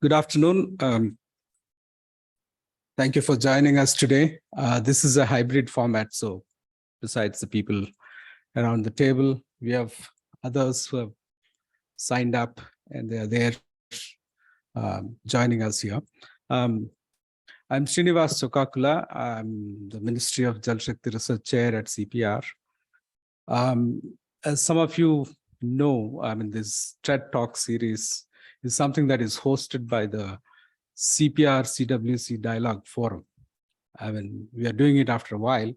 Good afternoon. Thank you for joining us today. This is a hybrid format, so besides the people around the table, we have others who have signed up and they are there joining us here. I'm Srinivas Sokakula. I'm the Ministry of Jal Shakti Research Chair at CPR. As some of you know, this TED Talk series is something that is hosted by the CPR CWC Dialogue Forum. We are doing it after a while,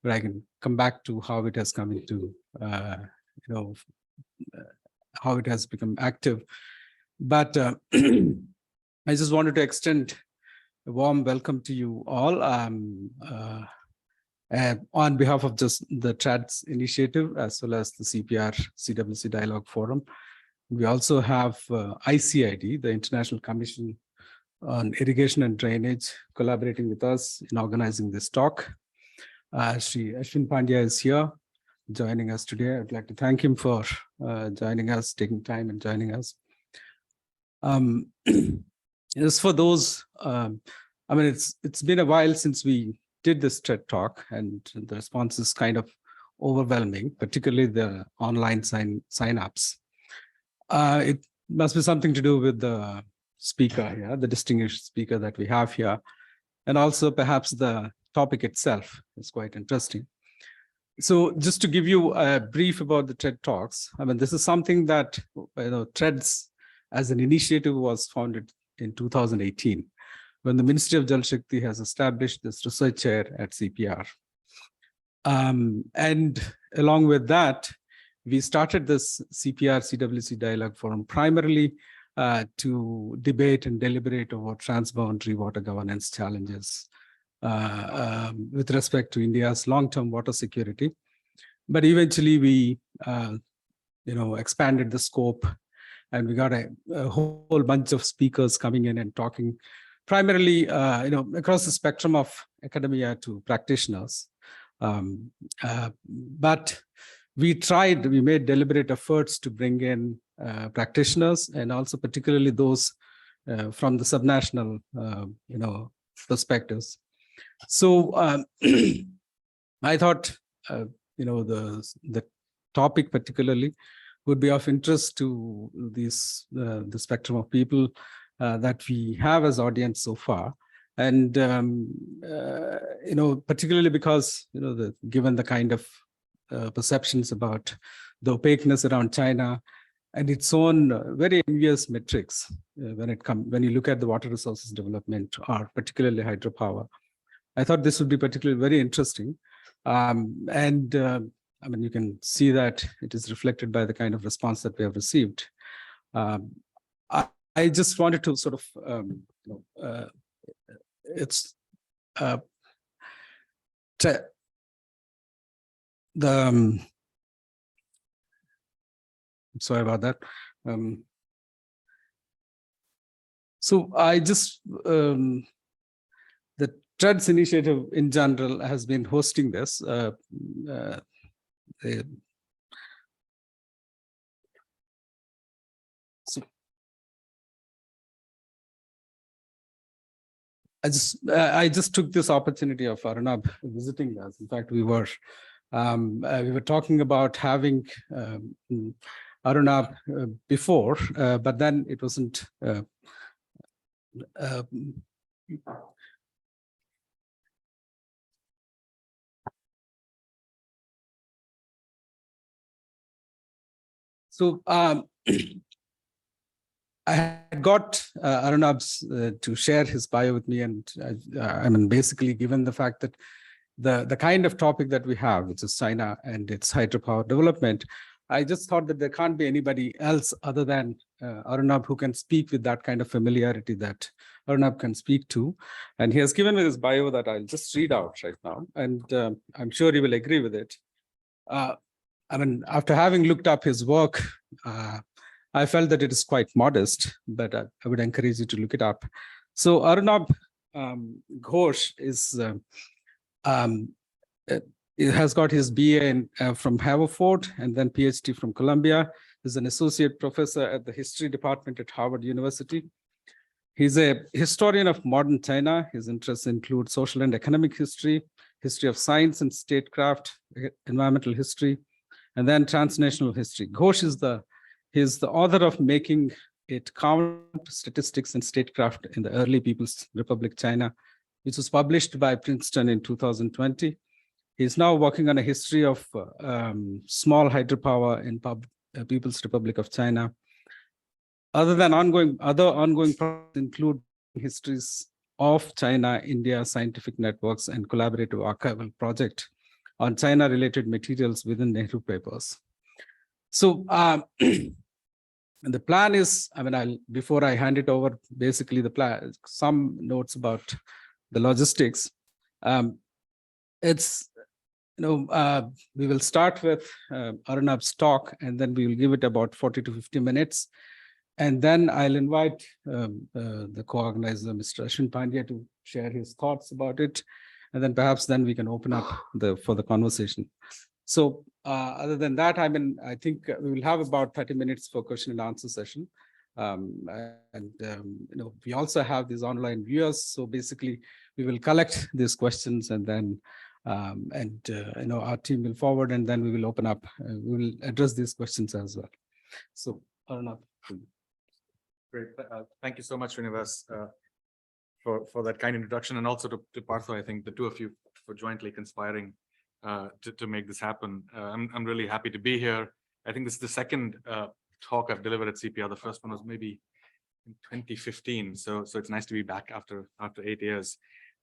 but I can come back to how it has come into, how it has become active. But I just wanted to extend a warm welcome to you all on behalf of just the TRADS initiative, as well as the CPR CWC Dialogue Forum. We also have ICID, the International Commission on Irrigation and Drainage, collaborating with us in organizing this talk. Sri Ashwin Pandya is here, joining us today. I'd like to thank him for joining us, taking time and joining us. As for those, it's been a while since we did this TED Talk, and the response is kind of overwhelming, particularly the online sign-ups. It must be something to do with the speaker, the distinguished speaker that we have here. And also perhaps the topic itself is quite interesting. So just to give you a brief about the TED Talks, this is something that, TEDs as an initiative was founded in 2018, when the Ministry of Jal Shakti has established this research chair at CPR. And along with that, we started this CPR CWC Dialogue Forum primarily to debate and deliberate over transboundary water governance challenges with respect to India's long-term water security. But eventually we, expanded the scope, and we got a whole bunch of speakers coming in and talking primarily, across the spectrum of academia to practitioners. But we made deliberate efforts to bring in practitioners, and also particularly those from the subnational, perspectives. So I thought, the topic particularly would be of interest to the spectrum of people that we have as audience so far. And, particularly because, given the kind of perceptions about the opaqueness around China and its own very envious metrics when you look at the water resources development, or particularly hydropower. I thought this would be particularly very interesting. You can see that it is reflected by the kind of response that we have received. I just wanted to sort of, sorry about that. So I just, the TRADS initiative in general has been hosting this. I just took this opportunity of Arunabh visiting us. In fact, we were talking about having Arunabh before, but then it wasn't. So I had got Arunabh to share his bio with me, and basically, given the fact that the kind of topic that we have, which is China and its hydropower development, I just thought that there can't be anybody else other than Arunabh who can speak with that kind of familiarity that Arunabh can speak to. And he has given me this bio that I'll just read out right now, and I'm sure he will agree with it. After having looked up his work, I felt that it is quite modest, but I would encourage you to look it up. So Arunabh Ghosh has got his BA from Haverford and then PhD from Columbia. He's an associate professor at the history department at Harvard University. He's a historian of modern China. His interests include social and economic history, history of science and statecraft, environmental history, and then transnational history. Ghosh is the author of Making It Count, Statistics and Statecraft in the Early People's Republic China, which was published by Princeton in 2020. He's now working on a history of small hydropower in People's Republic of China. Other ongoing projects include histories of China, India scientific networks and collaborative archival project on China-related materials within Nehru papers. So the plan is, before I hand it over, basically the plan, some notes about the logistics. We will start with Arnab's talk, and then we will give it about 40 to 50 minutes. And then I'll invite the co-organizer, Mr. Ashwin Pandya, to share his thoughts about it. And then perhaps then we can open up for the conversation. So other than that, I think we will have about 30 minutes for question and answer session. We also have these online viewers. So basically, we will collect these questions and then our team will forward, and then we will open up. We will address these questions as well. So Arnab. Great. Thank you so much, Srinivas, for that kind introduction, and also to Partho, I think the two of you for jointly conspiring to make this happen. I'm really happy to be here. I think this is the second talk I've delivered at CPR. The first one was maybe in 2015. So it's nice to be back after 8 years.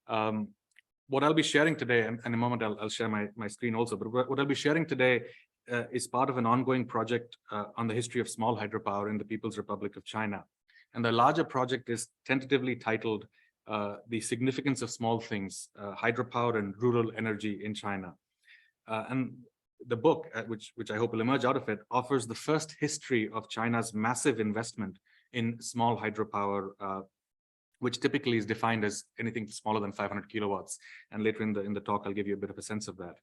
What I'll be sharing today, and in a moment I'll share my screen also, but what I'll be sharing today is part of an ongoing project on the history of small hydropower in the People's Republic of China. And the larger project is tentatively titled The Significance of Small Things, Hydropower and Rural Energy in China. And the book, which I hope will emerge out of it, offers the first history of China's massive investment in small hydropower, which typically is defined as anything smaller than 500 kilowatts. And later in the talk, I'll give you a bit of a sense of that.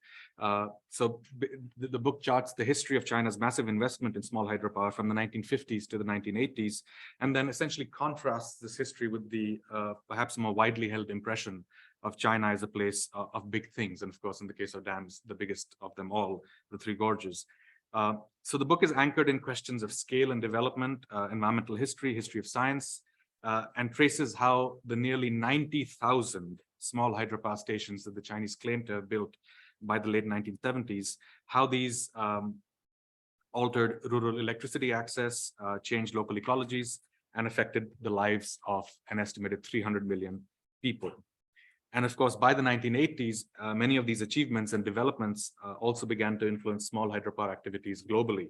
So the book charts the history of China's massive investment in small hydropower from the 1950s to the 1980s, and then essentially contrasts this history with the perhaps more widely held impression of China as a place of big things. And of course, in the case of dams, the biggest of them all, the Three Gorges. So the book is anchored in questions of scale and development, environmental history, history of science, and traces how the nearly 90,000 small hydropower stations that the Chinese claim to have built by the late 1970s, how these altered rural electricity access, changed local ecologies, and affected the lives of an estimated 300 million people. And of course, by the 1980s, many of these achievements and developments also began to influence small hydropower activities globally.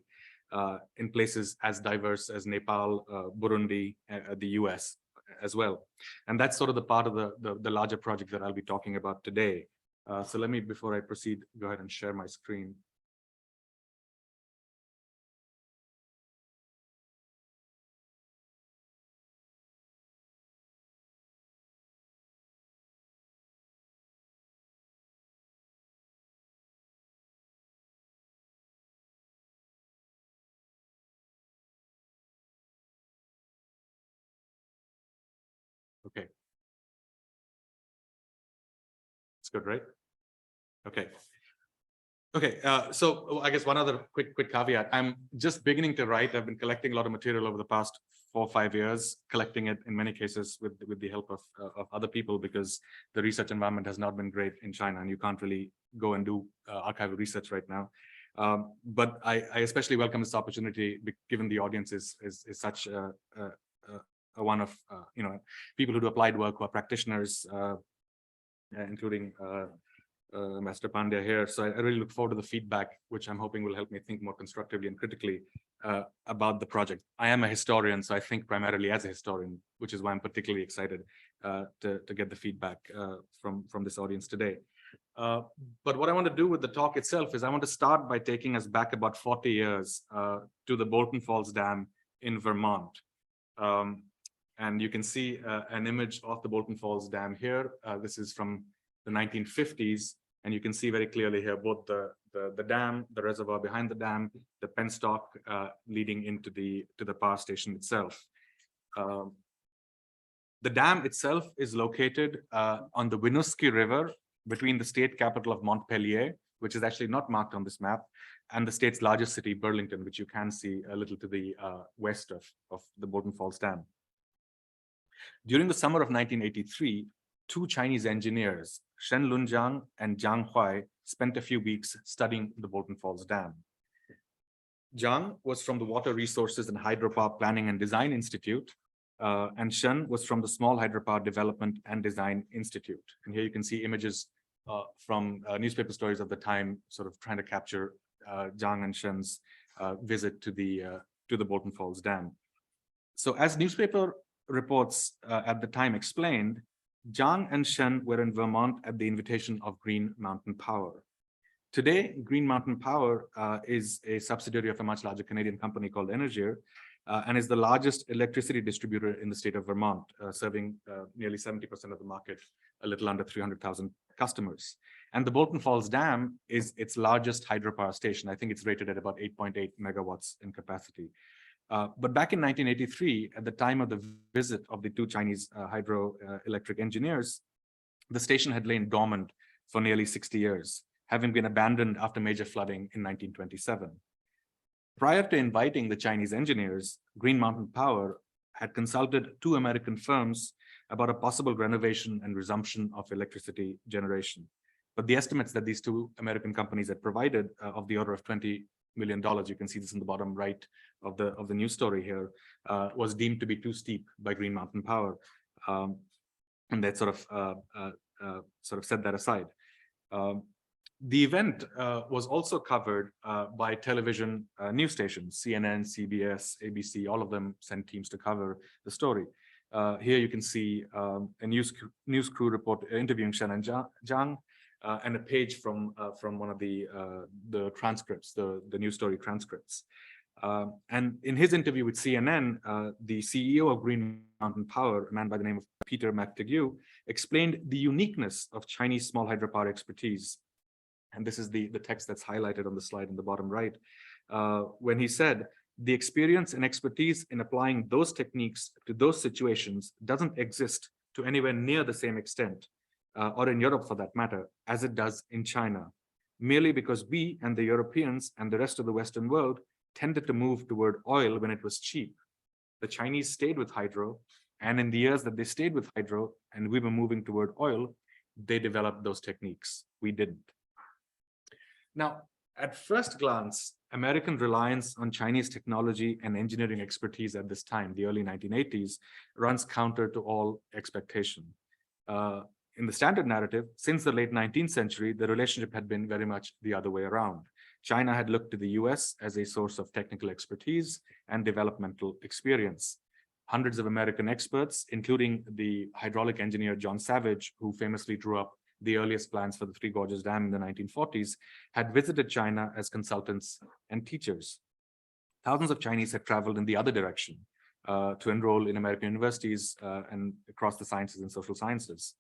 In places as diverse as Nepal, Burundi, the US as well. And that's sort of the part of the larger project that I'll be talking about today. So let me, before I proceed, go ahead and share my screen. Okay. It's good, right? Okay. Okay, so I guess one other quick caveat. I'm just beginning to write. I've been collecting a lot of material over the past 4 or 5 years, collecting it in many cases with the help of other people, because the research environment has not been great in China, and you can't really go and do archival research right now. But I especially welcome this opportunity, given the audience is such one of people who do applied work, who are practitioners, including Master Pandya here. So I really look forward to the feedback, which I'm hoping will help me think more constructively and critically about the project. I am a historian, so I think primarily as a historian, which is why I'm particularly excited to get the feedback from this audience today. But what I want to do with the talk itself is I want to start by taking us back about 40 years to the Bolton Falls Dam in Vermont. And you can see an image of the Bolton Falls Dam here. This is from the 1950s, and you can see very clearly here both the dam, the reservoir behind the dam, the penstock leading into the power station itself. The dam itself is located on the Winooski River between the state capital of Montpellier, which is actually not marked on this map, and the state's largest city, Burlington, which you can see a little to the west of the Bolton Falls Dam. During the summer of 1983, two Chinese engineers, Shen Lunjiang and Jiang Huai, spent a few weeks studying the Bolton Falls Dam. Jiang was from the Water Resources and Hydropower Planning and Design Institute, and Shen was from the Small Hydropower Development and Design Institute. And here you can see images from newspaper stories of the time, sort of trying to capture Jiang and Shen's visit to the Bolton Falls Dam. So as newspaper reports at the time explained, Jiang and Shen were in Vermont at the invitation of Green Mountain Power. Today, Green Mountain Power is a subsidiary of a much larger Canadian company called Emergence, and is the largest electricity distributor in the state of Vermont, serving nearly 70% of the market, a little under 300,000 customers. And the Bolton Falls Dam is its largest hydropower station. I think it's rated at about 8.8 megawatts in capacity. But back in 1983, at the time of the visit of the two Chinese hydroelectric engineers, the station had lain dormant for nearly 60 years, having been abandoned after major flooding in 1927. Prior to inviting the Chinese engineers, Green Mountain Power had consulted two American firms about a possible renovation and resumption of electricity generation. But the estimates that these two American companies had provided of the order of $20 million, you can see this in the bottom right of the news story here, was deemed to be too steep by Green Mountain Power. And they sort of set that aside. The event was also covered by television news stations, CNN, CBS, ABC, all of them sent teams to cover the story. Here you can see a news crew report interviewing Shen and Jiang, and a page from one of the transcripts, the news story transcripts. And in his interview with CNN, the CEO of Green Mountain Power, a man by the name of Peter McTague, explained the uniqueness of Chinese small hydropower expertise. And this is the text that's highlighted on the slide in the bottom right, when he said, the experience and expertise in applying those techniques to those situations doesn't exist to anywhere near the same extent, or in Europe for that matter, as it does in China, merely because we and the Europeans and the rest of the Western world tended to move toward oil when it was cheap. The Chinese stayed with hydro, and in the years that they stayed with hydro and we were moving toward oil, they developed those techniques. We didn't. Now, at first glance, American reliance on Chinese technology and engineering expertise at this time, the early 1980s, runs counter to all expectation. In the standard narrative, since the late 19th century, the relationship had been very much the other way around. China had looked to the US as a source of technical expertise and developmental experience. Hundreds of American experts, including the hydraulic engineer John Savage, who famously drew up the earliest plans for the Three Gorges Dam in the 1940s, had visited China as consultants and teachers. Thousands of Chinese had traveled in the other direction to enroll in American universities and across the sciences and social sciences.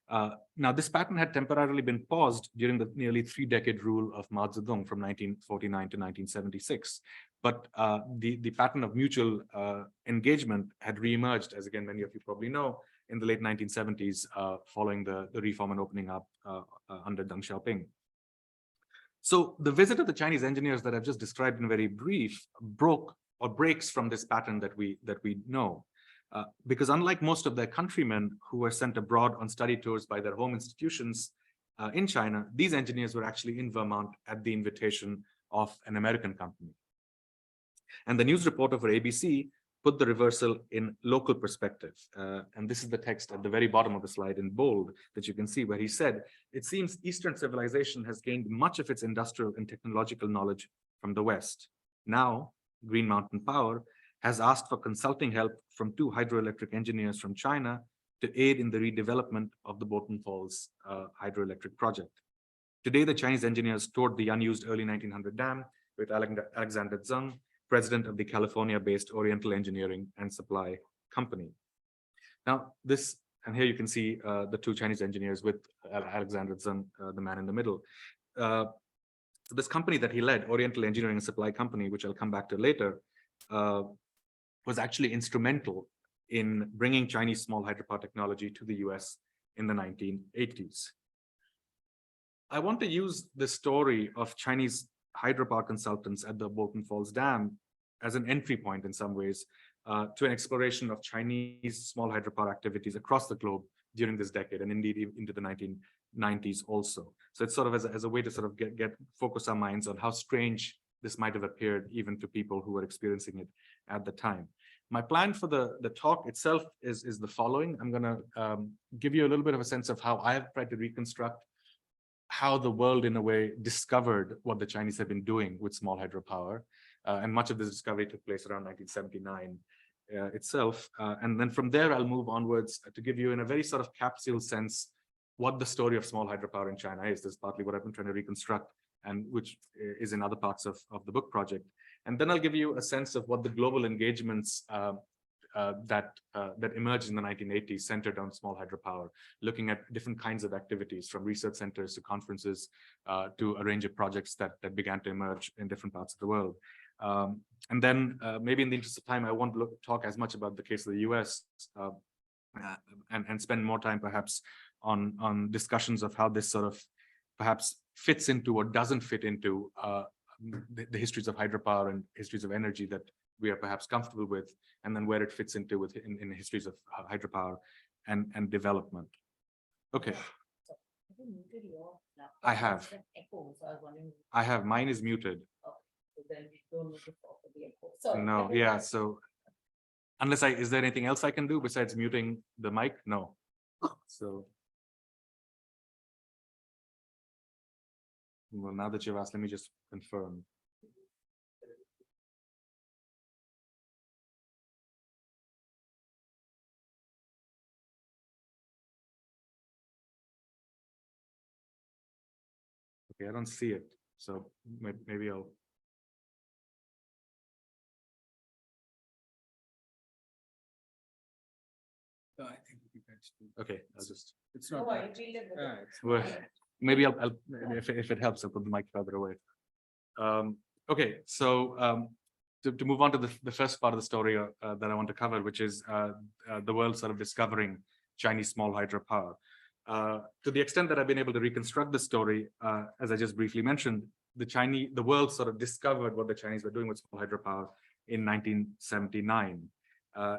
Now, this pattern had temporarily been paused during the nearly three-decade rule of Mao Zedong from 1949 to 1976. But the pattern of mutual engagement had reemerged, as again, many of you probably know, in the late 1970s, following the reform and opening up under Deng Xiaoping. So the visit of the Chinese engineers that I've just described in very brief breaks from this pattern that we know. Because unlike most of their countrymen who were sent abroad on study tours by their home institutions in China, these engineers were actually in Vermont at the invitation of an American company. And the news reporter for ABC put the reversal in local perspective. And this is the text at the very bottom of the slide in bold that you can see, where he said, it seems Eastern civilization has gained much of its industrial and technological knowledge from the West. Now, Green Mountain Power has asked for consulting help from two hydroelectric engineers from China to aid in the redevelopment of the Bolton Falls hydroelectric project. Today, the Chinese engineers toured the unused early 1900 dam with Alexander Zeng, president of the California-based Oriental Engineering and Supply Company. Now, and here you can see the two Chinese engineers with Alexander Zeng, the man in the middle. So this company that he led, Oriental Engineering and Supply Company, which I'll come back to later, was actually instrumental in bringing Chinese small hydropower technology to the US in the 1980s. I want to use the story of Chinese hydropower consultants at the Bolton Falls Dam as an entry point in some ways to an exploration of Chinese small hydropower activities across the globe during this decade, and indeed into the 1990s also. So it's sort of as a way to sort of focus our minds on how strange this might have appeared even to people who were experiencing it at the time. My plan for the talk itself is the following. I'm going to give you a little bit of a sense of how I have tried to reconstruct how the world, in a way, discovered what the Chinese have been doing with small hydropower. And much of this discovery took place around 1979 itself. And then from there, I'll move onwards to give you, in a very sort of capsule sense, what the story of small hydropower in China is. This is partly what I've been trying to reconstruct, and which is in other parts of the book project. And then I'll give you a sense of what the global engagements that emerged in the 1980s centered on small hydropower, looking at different kinds of activities, from research centers to conferences to a range of projects that began to emerge in different parts of the world. And then maybe in the interest of time, I won't talk as much about the case of the US and spend more time perhaps on discussions of how this sort of perhaps fits into or doesn't fit into the histories of hydropower and histories of energy that we are perhaps comfortable with, and then where it fits into in histories of hydropower and development. Okay. I have. Mine is muted. No, yeah. So unless is there anything else I can do besides muting the mic? No. So. Well, now that you've asked, let me just confirm. Okay, I don't see it, so maybe I'll. I think okay, I'll just. It's not. Well, maybe I'll if it helps, I'll put the mic further away. Okay, so to move on to the first part of the story that I want to cover, which is the world sort of discovering Chinese small hydropower. To the extent that I've been able to reconstruct the story, as I just briefly mentioned, the world sort of discovered what the Chinese were doing with small hydropower in 1979.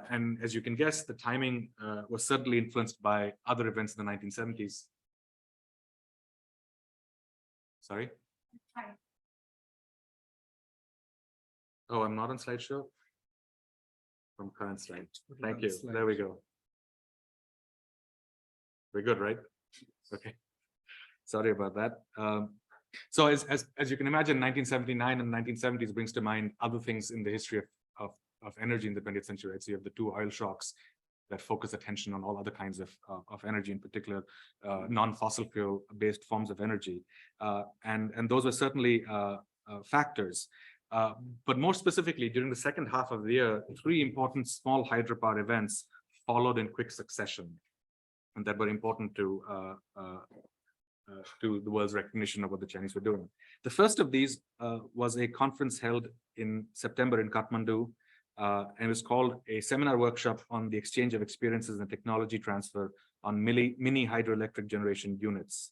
And as you can guess, the timing was certainly influenced by other events in the 1970s. Sorry? Oh, I'm not on slideshow? From current slide. Thank you. There we go. We're good, right? Okay. Sorry about that. So as you can imagine, 1979 and 1970s brings to mind other things in the history of energy in the 20th century. Right? So you have the two oil shocks that focus attention on all other kinds of energy, in particular non-fossil fuel based forms of energy, and those were certainly factors. But more specifically, during the second half of the year, three important small hydropower events followed in quick succession, and that were important to the world's recognition of what the Chinese were doing. The first of these was a conference held in September in Kathmandu, and it was called a seminar workshop on the exchange of experiences and technology transfer on mini hydroelectric generation units.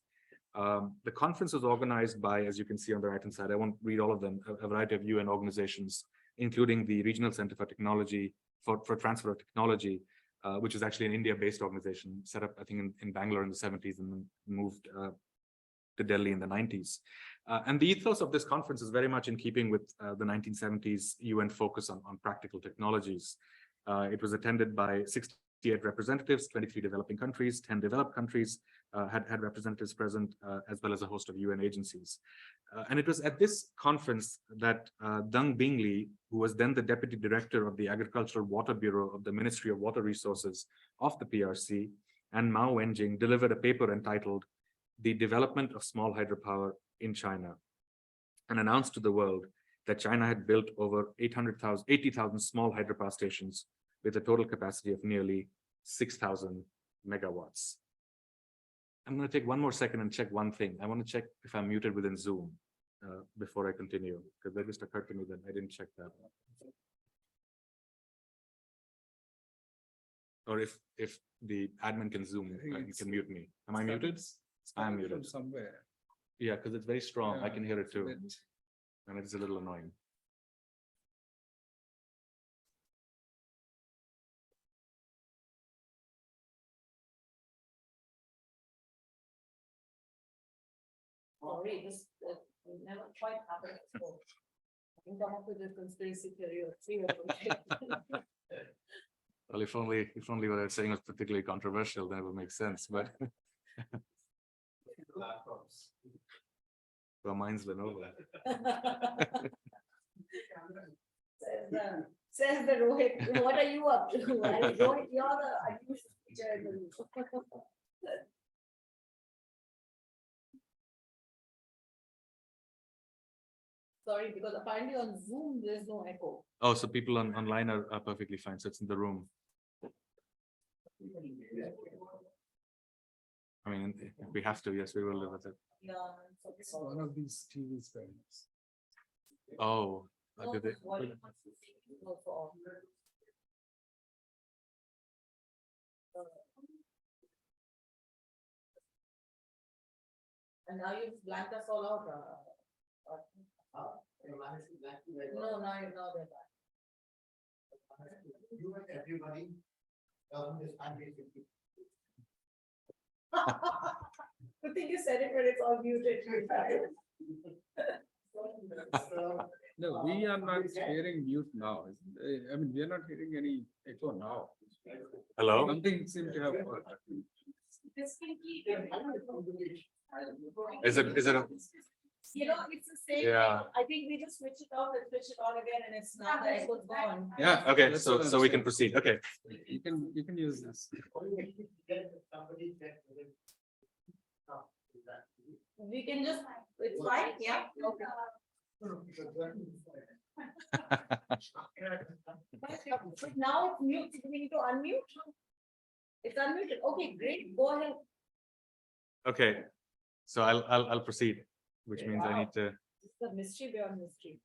The conference was organized by, as you can see on the right-hand side, I won't read all of them, a variety of UN organizations, including the Regional Center for Technology, for Transfer of Technology, which is actually an India-based organization set up, I think, in Bangalore in the 70s and then moved to Delhi in the 90s. And the ethos of this conference is very much in keeping with the 1970s UN focus on practical technologies. It was attended by 68 representatives, 23 developing countries, 10 developed countries had representatives present, as well as a host of UN agencies. And it was at this conference that Deng Bingli, who was then the deputy director of the Agricultural Water Bureau of the Ministry of Water Resources of the PRC, and Mao Wenjing delivered a paper entitled "The Development of Small Hydropower in China," and announced to the world that China had built over 80,000 small hydropower stations with a total capacity of nearly 6,000 megawatts. I'm going to take one more second and check one thing. I want to check if I'm muted within Zoom before I continue, because that just occurred to me that I didn't check that. Or if the admin can zoom, you can mute me. Am I muted? I'm muted. From somewhere. Yeah, because it's very strong. I Yeah, can hear it it's a too. bit- And it's a little annoying. Sorry, this never quite happened before. I can come up with a conspiracy theory or three or four. Well, if only what I was saying was particularly controversial, then it would make sense. But well, mine's Lenovo. Says the Rohit, what are you up to? Rohit, you're the unusual feature in the room. Sorry, because apparently on Zoom, there's no echo. Oh, so people online are perfectly fine. So it's in the room. I mean, if we have to, yes, we will live with it. Yeah. So It's one of these TVs friends. Oh, did they? what he wants to see people for. And now you've blanked us all out. No, now you're not there. You and everybody, this Good thing you said it when it's all muted. No, we are not hearing mute now. I mean, we are not hearing any echo now. Hello? Something seemed to have. This can keep. Is it a You know, it's the same. Yeah. I think we just switch it off and switch it on again and it's now the echo's gone. Yeah. okay? That's So what I we was can proceed. Okay. You can use this. We can just, it's fine, yeah. Okay. But now it's mute, we need to unmute. It's unmuted, okay, great, go ahead. Okay. So I'll proceed, which means I need to. It's the mystery beyond mystery.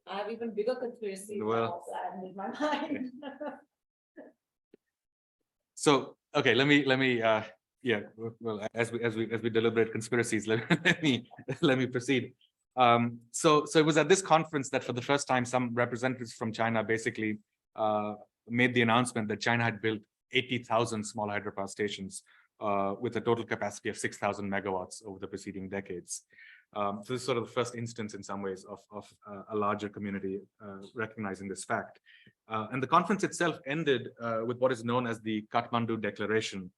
I have even bigger conspiracy Well- planned in my mind. So, okay, let me yeah, well, as we deliberate conspiracies, let me proceed. So it was at this conference that for the first time, some representatives from China basically made the announcement that China had built 80,000 small hydropower stations with a total capacity of 6,000 megawatts over the preceding decades. So this is sort of the first instance in some ways of a larger community recognizing this fact. And the conference itself ended with what is known as the Kathmandu Declaration,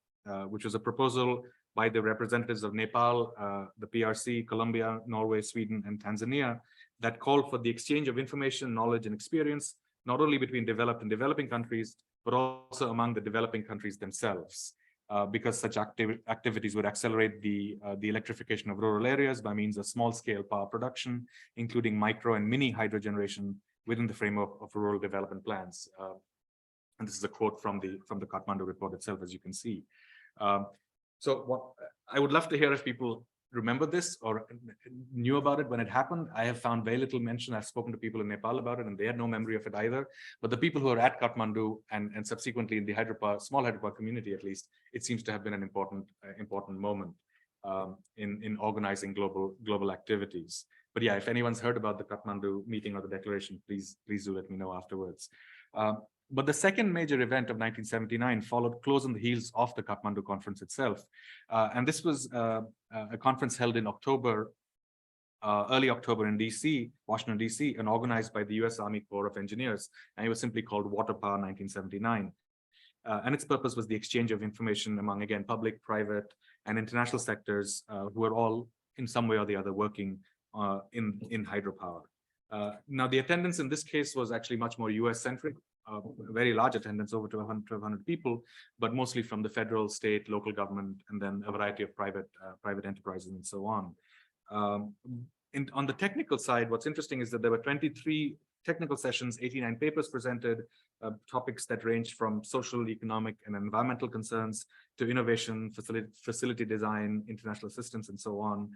which was a proposal by the representatives of Nepal, the PRC, Colombia, Norway, Sweden, and Tanzania that called for the exchange of information, knowledge, and experience, not only between developed and developing countries, but also among the developing countries themselves. Because such activities would accelerate the electrification of rural areas by means of small-scale power production, including micro and mini hydro generation within the framework of rural development plans. And this is a quote from the Kathmandu report itself, as you can see. So what I would love to hear if people remember this or knew about it when it happened. I have found very little mention. I've spoken to people in Nepal about it, and they had no memory of it either. But the people who are at Kathmandu and subsequently in the small hydropower community, at least, it seems to have been an important moment in organizing global activities. But yeah, if anyone's heard about the Kathmandu meeting or the declaration, please do let me know afterwards. But the second major event of 1979 followed close on the heels of the Kathmandu conference itself. And this was a conference held in October, early October in DC, Washington, DC, and organized by the US Army Corps of Engineers. And it was simply called Water Power 1979. And its purpose was the exchange of information among, again, public, private, and international sectors who are all in some way or the other working in hydropower. Now, the attendance in this case was actually much more US-centric. Very large attendance, over 1,200 people, but mostly from the federal, state, local government, and then a variety of private enterprises and so on. On the technical side, what's interesting is that there were 23 technical sessions, 89 papers presented, topics that ranged from social, economic, and environmental concerns to innovation, facility design, international assistance, and so on.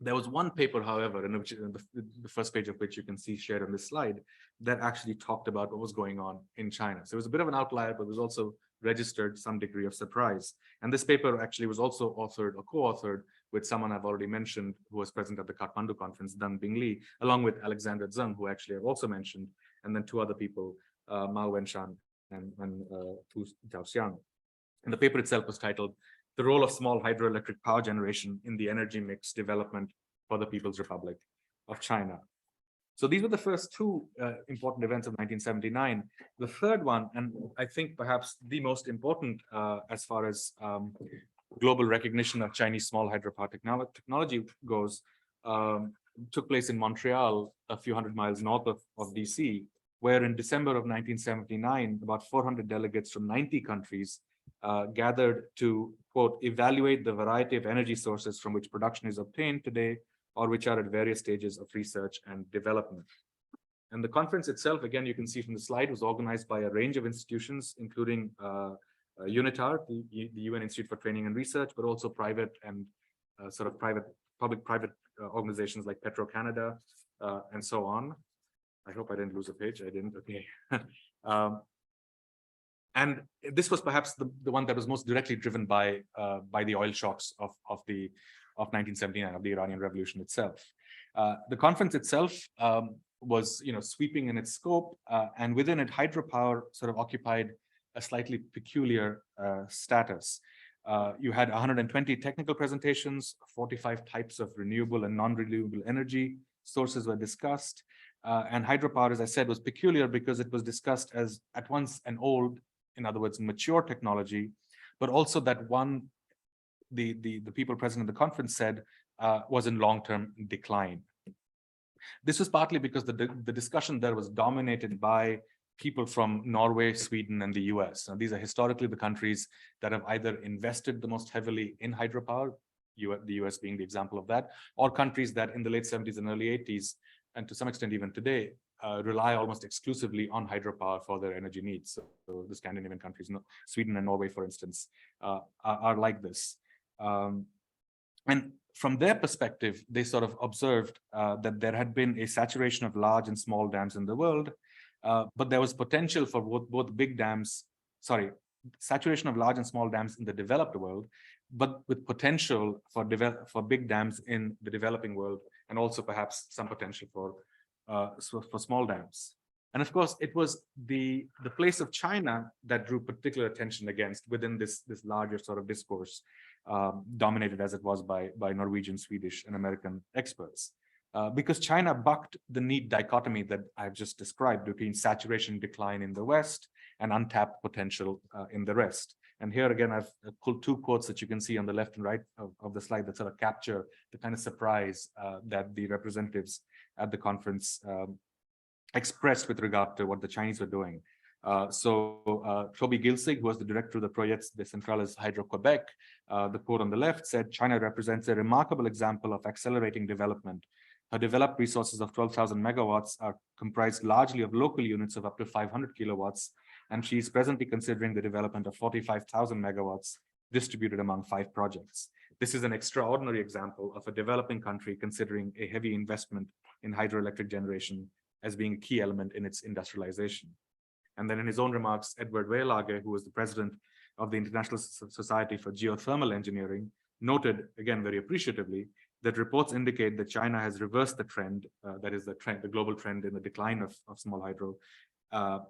There was one paper, however, in which the first page of which you can see shared on this slide, that actually talked about what was going on in China. So it was a bit of an outlier, but it was also registered some degree of surprise. And this paper actually was also authored or co-authored with someone I've already mentioned who was present at the Kathmandu conference, Dan Bing Li, along with Alexander Zheng, who actually I've also mentioned, and then two other people, Mao Wenshan and Tu Zhaoxiang. And the paper itself was titled "The Role of Small Hydroelectric Power Generation in the Energy Mix Development for the People's Republic of China." So these were the first two important events of 1979. The third one, and I think perhaps the most important as far as global recognition of Chinese small hydropower technology goes, took place in Montreal, a few hundred miles north of DC, where in December of 1979, about 400 delegates from 90 countries gathered to, quote, evaluate the variety of energy sources from which production is obtained today, or which are at various stages of research and development. And the conference itself, again, you can see from the slide, was organized by a range of institutions, including UNITAR, the UN Institute for Training and Research, but also private and sort of public-private organizations like Petro-Canada and so on. I hope I didn't lose a page. I didn't. Okay. And this was perhaps the one that was most directly driven by the oil shocks of 1979, of the Iranian Revolution itself. The conference itself was, sweeping in its scope, and within it, hydropower sort of occupied a slightly peculiar status. You had 120 technical presentations, 45 types of renewable and non-renewable energy sources were discussed. And hydropower, as I said, was peculiar because it was discussed as at once an old, in other words, mature technology, but also that the people present at the conference said was in long-term decline. This was partly because the discussion there was dominated by people from Norway, Sweden, and the US. Now, these are historically the countries that have either invested the most heavily in hydropower, the US being the example of that, or countries that in the late 70s and early 80s, and to some extent even today, rely almost exclusively on hydropower for their energy needs. So the Scandinavian countries, Sweden and Norway, for instance, are like this. And from their perspective, they sort of observed that there had been a saturation of large and small dams in the world, but there was potential for both big dams, saturation of large and small dams in the developed world, but with potential for big dams in the developing world, and also perhaps some potential for small dams. And of course, it was the place of China that drew particular attention within this larger sort of discourse, dominated as it was by Norwegian, Swedish, and American experts. Because China bucked the neat dichotomy that I've just described between saturation and decline in the West and untapped potential in the rest. And here again, I've pulled two quotes that you can see on the left and right of the slide that sort of capture the kind of surprise that the representatives at the conference expressed with regard to what the Chinese were doing. Toby Gilsig, who was the director of the Projets de Centrales Hydro-Quebec, the quote on the left said, "China represents a remarkable example of accelerating development. Her developed resources of 12,000 megawatts are comprised largely of local units of up to 500 kilowatts, and she is presently considering the development of 45,000 megawatts distributed among 5 projects. This is an extraordinary example of a developing country considering a heavy investment in hydroelectric generation as being a key element in its industrialization." And then in his own remarks, Edward Weilage, who was the president of the International Society for Geothermal Engineering, noted, again, very appreciatively, that reports indicate that China has reversed the trend, that is the global trend in the decline of small hydro,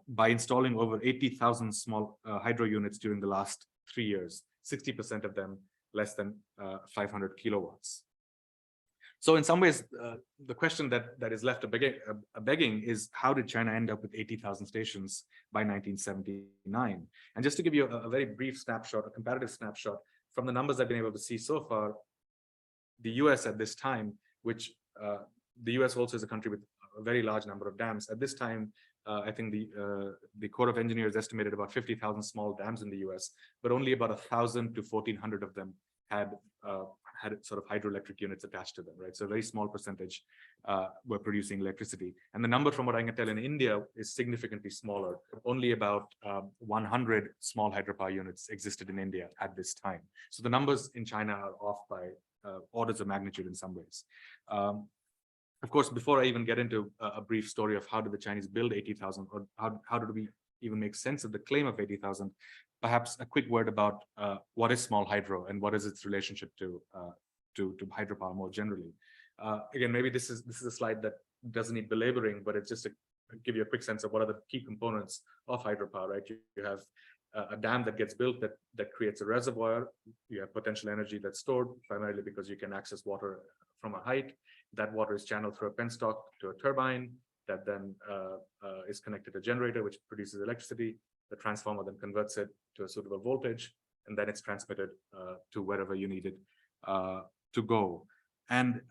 by installing over 80,000 small hydro units during the last 3 years, 60% of them less than 500 kilowatts. So in some ways, the question that is left begging is, how did China end up with 80,000 stations by 1979? And just to give you a very brief snapshot, a comparative snapshot, from the numbers I've been able to see so far, the US at this time, which the US also is a country with a very large number of dams. At this time, I think the Corps of Engineers estimated about 50,000 small dams in the US, but only about 1,000 to 1,400 of them had sort of hydroelectric units attached to them, right? So a very small percentage were producing electricity. And the number, from what I can tell, in India is significantly smaller. Only about 100 small hydropower units existed in India at this time. So the numbers in China are off by orders of magnitude in some ways. Of course, before I even get into a brief story of how did the Chinese build 80,000, or how did we even make sense of the claim of 80,000, perhaps a quick word about what is small hydro and what is its relationship to hydropower more generally. Again, maybe this is a slide that doesn't need belaboring, but it's just to give you a quick sense of what are the key components of hydropower, right? You have a dam that gets built that creates a reservoir. You have potential energy that's stored primarily because you can access water from a height. That water is channeled through a penstock to a turbine that then is connected to a generator, which produces electricity. The transformer then converts it to a suitable voltage, and then it's transmitted to wherever you need it to go. And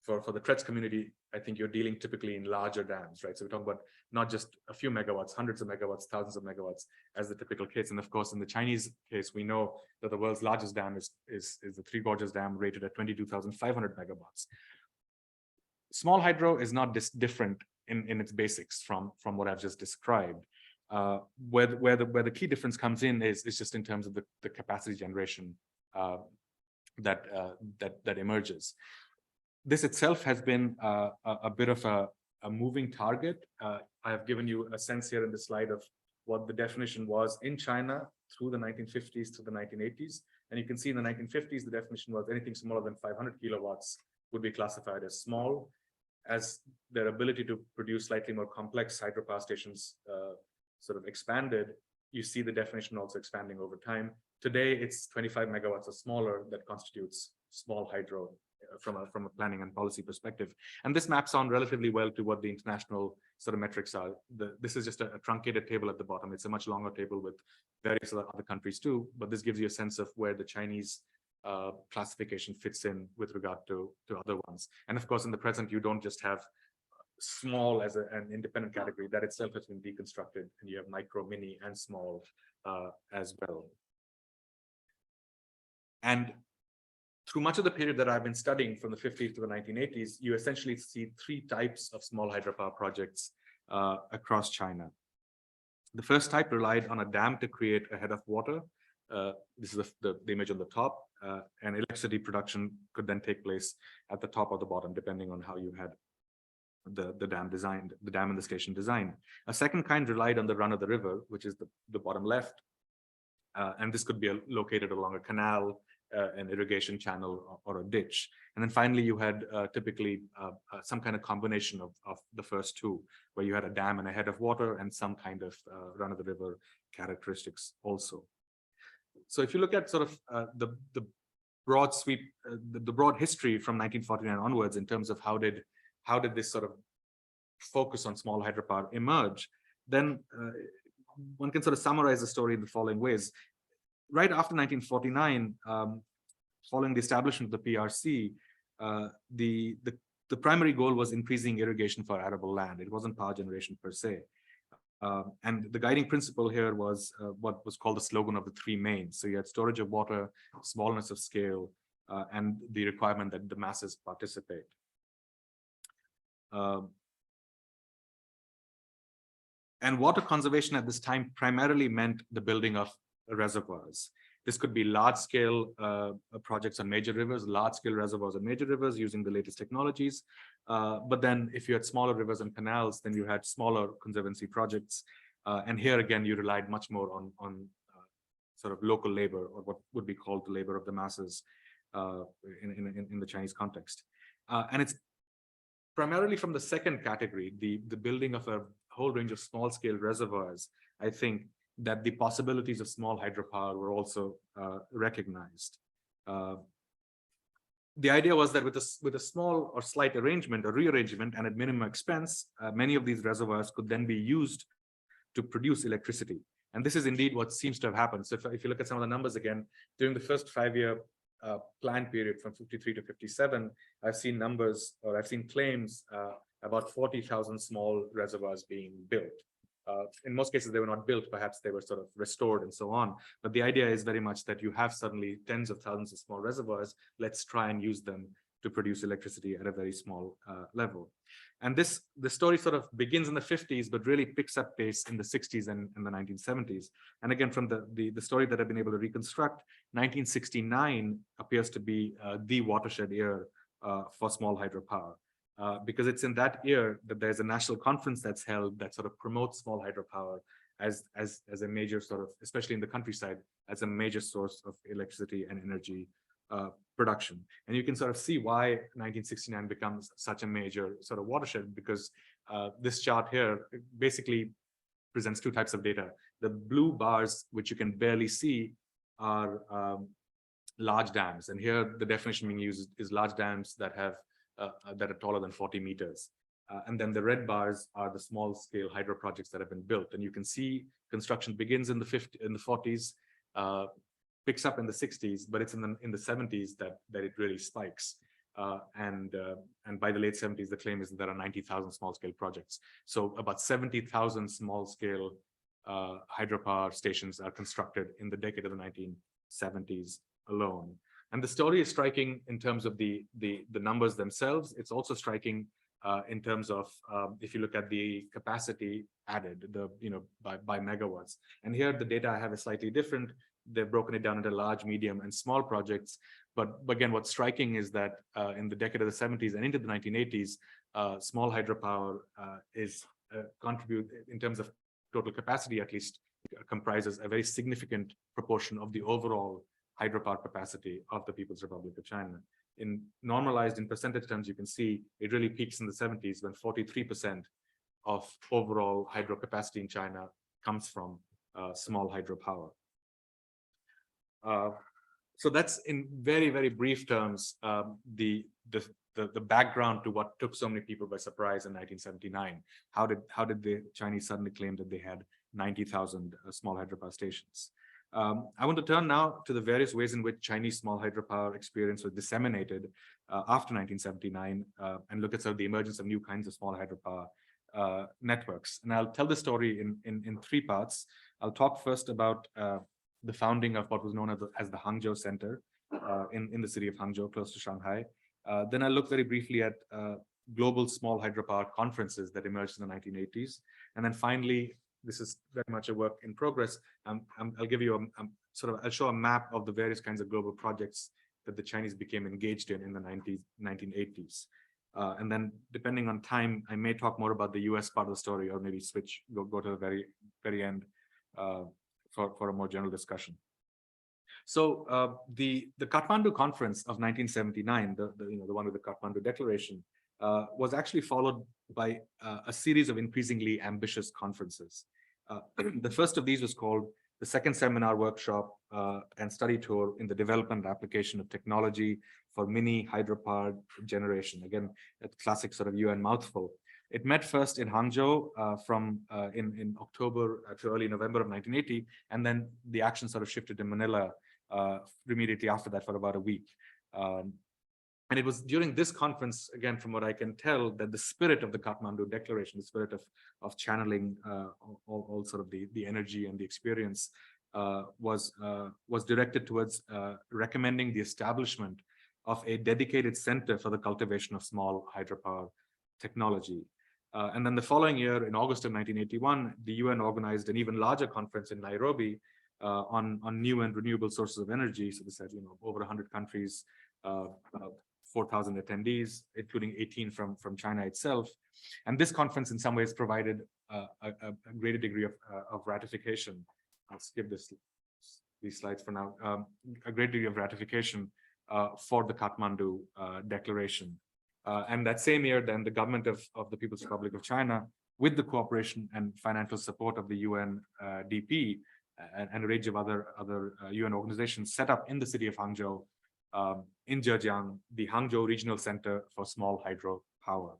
for the TREDS community, I think you're dealing typically in larger dams, right? So we're talking about not just a few megawatts, hundreds of megawatts, thousands of megawatts as the typical case. And of course, in the Chinese case, we know that the world's largest dam is the Three Gorges Dam, rated at 22,500 megawatts. Small hydro is not different in its basics from what I've just described. Where the key difference comes in is just in terms of the capacity generation that emerges. This itself has been a bit of a moving target. I have given you a sense here in the slide of what the definition was in China through the 1950s to the 1980s. And you can see in the 1950s, the definition was anything smaller than 500 kilowatts would be classified as small. As their ability to produce slightly more complex hydropower stations sort of expanded, you see the definition also expanding over time. Today, it's 25 megawatts or smaller that constitutes small hydro from a planning and policy perspective. And this maps on relatively well to what the international sort of metrics are. This is just a truncated table at the bottom. It's a much longer table with various other countries too, but this gives you a sense of where the Chinese classification fits in with regard to other ones. And of course, in the present, you don't just have small as an independent category. That itself has been deconstructed, and you have micro, mini, and small as well. And through much of the period that I've been studying from the 50s to the 1980s, you essentially see three types of small hydropower projects across China. The first type relied on a dam to create a head of water. This is the image on the top, and electricity production could then take place at the top or the bottom, depending on how you had the dam designed, the dam and the station designed. A second kind relied on the run of the river, which is the bottom left, and this could be located along a canal, an irrigation channel, or a ditch. And then finally, you had typically some kind of combination of the first two, where you had a dam and a head of water and some kind of run of the river characteristics also. So if you look at sort of the broad sweep, the broad history from 1949 onwards in terms of how did this sort of focus on small hydropower emerge, then one can sort of summarize the story in the following ways. Right after 1949, following the establishment of the PRC, the primary goal was increasing irrigation for arable land. It wasn't power generation per se. And the guiding principle here was what was called the slogan of the three mains. So you had storage of water, smallness of scale, and the requirement that the masses participate. And water conservation at this time primarily meant the building of reservoirs. This could be large-scale projects on major rivers, large-scale reservoirs on major rivers using the latest technologies. But then if you had smaller rivers and canals, then you had smaller conservancy projects. And here again, you relied much more on sort of local labor, or what would be called the labor of the masses in the Chinese context. And it's primarily from the second category, the building of a whole range of small-scale reservoirs, I think, that the possibilities of small hydropower were also recognized. The idea was that with a small or slight arrangement or rearrangement and at minimum expense, many of these reservoirs could then be used to produce electricity. And this is indeed what seems to have happened. So if you look at some of the numbers again, during the first 5-year plan period from 53 to 57, I've seen numbers, or I've seen claims about 40,000 small reservoirs being built. In most cases, they were not built, perhaps they were sort of restored and so on. But the idea is very much that you have suddenly tens of thousands of small reservoirs. Let's try and use them to produce electricity at a very small level. And the story sort of begins in the 50s, but really picks up pace in the 60s and the 1970s. And again, from the story that I've been able to reconstruct, 1969 appears to be the watershed year for small hydropower. Because it's in that year that there's a national conference that's held that sort of promotes small hydropower as a major sort of, especially in the countryside, as a major source of electricity and energy production. And you can sort of see why 1969 becomes such a major sort of watershed, because this chart here basically presents two types of data. The blue bars, which you can barely see, are large dams. And here the definition being used is large dams that have that are taller than 40 meters. And then the red bars are the small scale hydro projects that have been built. And you can see construction begins in the 40s, picks up in the 60s, but it's in the 70s that it really spikes. And by the late 70s, the claim is that there are 90,000 small scale projects. So about 70,000 small scale hydropower stations are constructed in the decade of the 1970s alone. And the story is striking in terms of the numbers themselves. It's also striking in terms of if you look at the capacity added, by megawatts. And here the data I have is slightly different. They've broken it down into large, medium, and small projects. But again, what's striking is that in the decade of the 70s and into the 1980s, small hydropower is contribute in terms of total capacity, at least comprises a very significant proportion of the overall hydropower capacity of the People's Republic of China. Normalized in percentage terms, you can see it really peaks in the 70s when 43% of overall hydro capacity in China comes from small hydropower. So that's in very, very brief terms the background to what took so many people by surprise in 1979. How did the Chinese suddenly claim that they had 90,000 small hydropower stations? I want to turn now to the various ways in which Chinese small hydropower experience was disseminated after 1979 and look at sort of the emergence of new kinds of small hydropower networks. And I'll tell the story in three parts. I'll talk first about the founding of what was known as the Hangzhou Center in the city of Hangzhou, close to Shanghai. Then I'll look very briefly at global small hydropower conferences that emerged in the 1980s. And then finally, this is very much a work in progress. I'll give you I'll show a map of the various kinds of global projects that the Chinese became engaged in the 1980s. And then depending on time, I may talk more about the US part of the story, or maybe go to the very, very end for a more general discussion. So the Kathmandu conference of 1979, the one with the Kathmandu Declaration, was actually followed by a series of increasingly ambitious conferences. The first of these was called the Second Seminar Workshop and Study Tour in the Development and Application of Technology for Mini Hydropower Generation. Again, a classic sort of UN mouthful. It met first in Hangzhou in October to early November of 1980, and then the action sort of shifted to Manila immediately after that for about a week. And it was during this conference, again, from what I can tell, that the spirit of the Kathmandu Declaration, the spirit of channeling all sort of the energy and the experience was directed towards recommending the establishment of a dedicated center for the cultivation of small hydropower technology. And then the following year, in August of 1981, the UN organized an even larger conference in Nairobi on new and renewable sources of energy. So this had, over 100 countries, 4,000 attendees, including 18 from China itself. And this conference in some ways provided a greater degree of ratification. I'll skip these slides for now. A great degree of ratification for the Kathmandu Declaration. And that same year, then the government of the People's Republic of China, with the cooperation and financial support of the UNDP and a range of other UN organizations, set up in the city of Hangzhou, in Zhejiang, the Hangzhou Regional Center for Small Hydropower.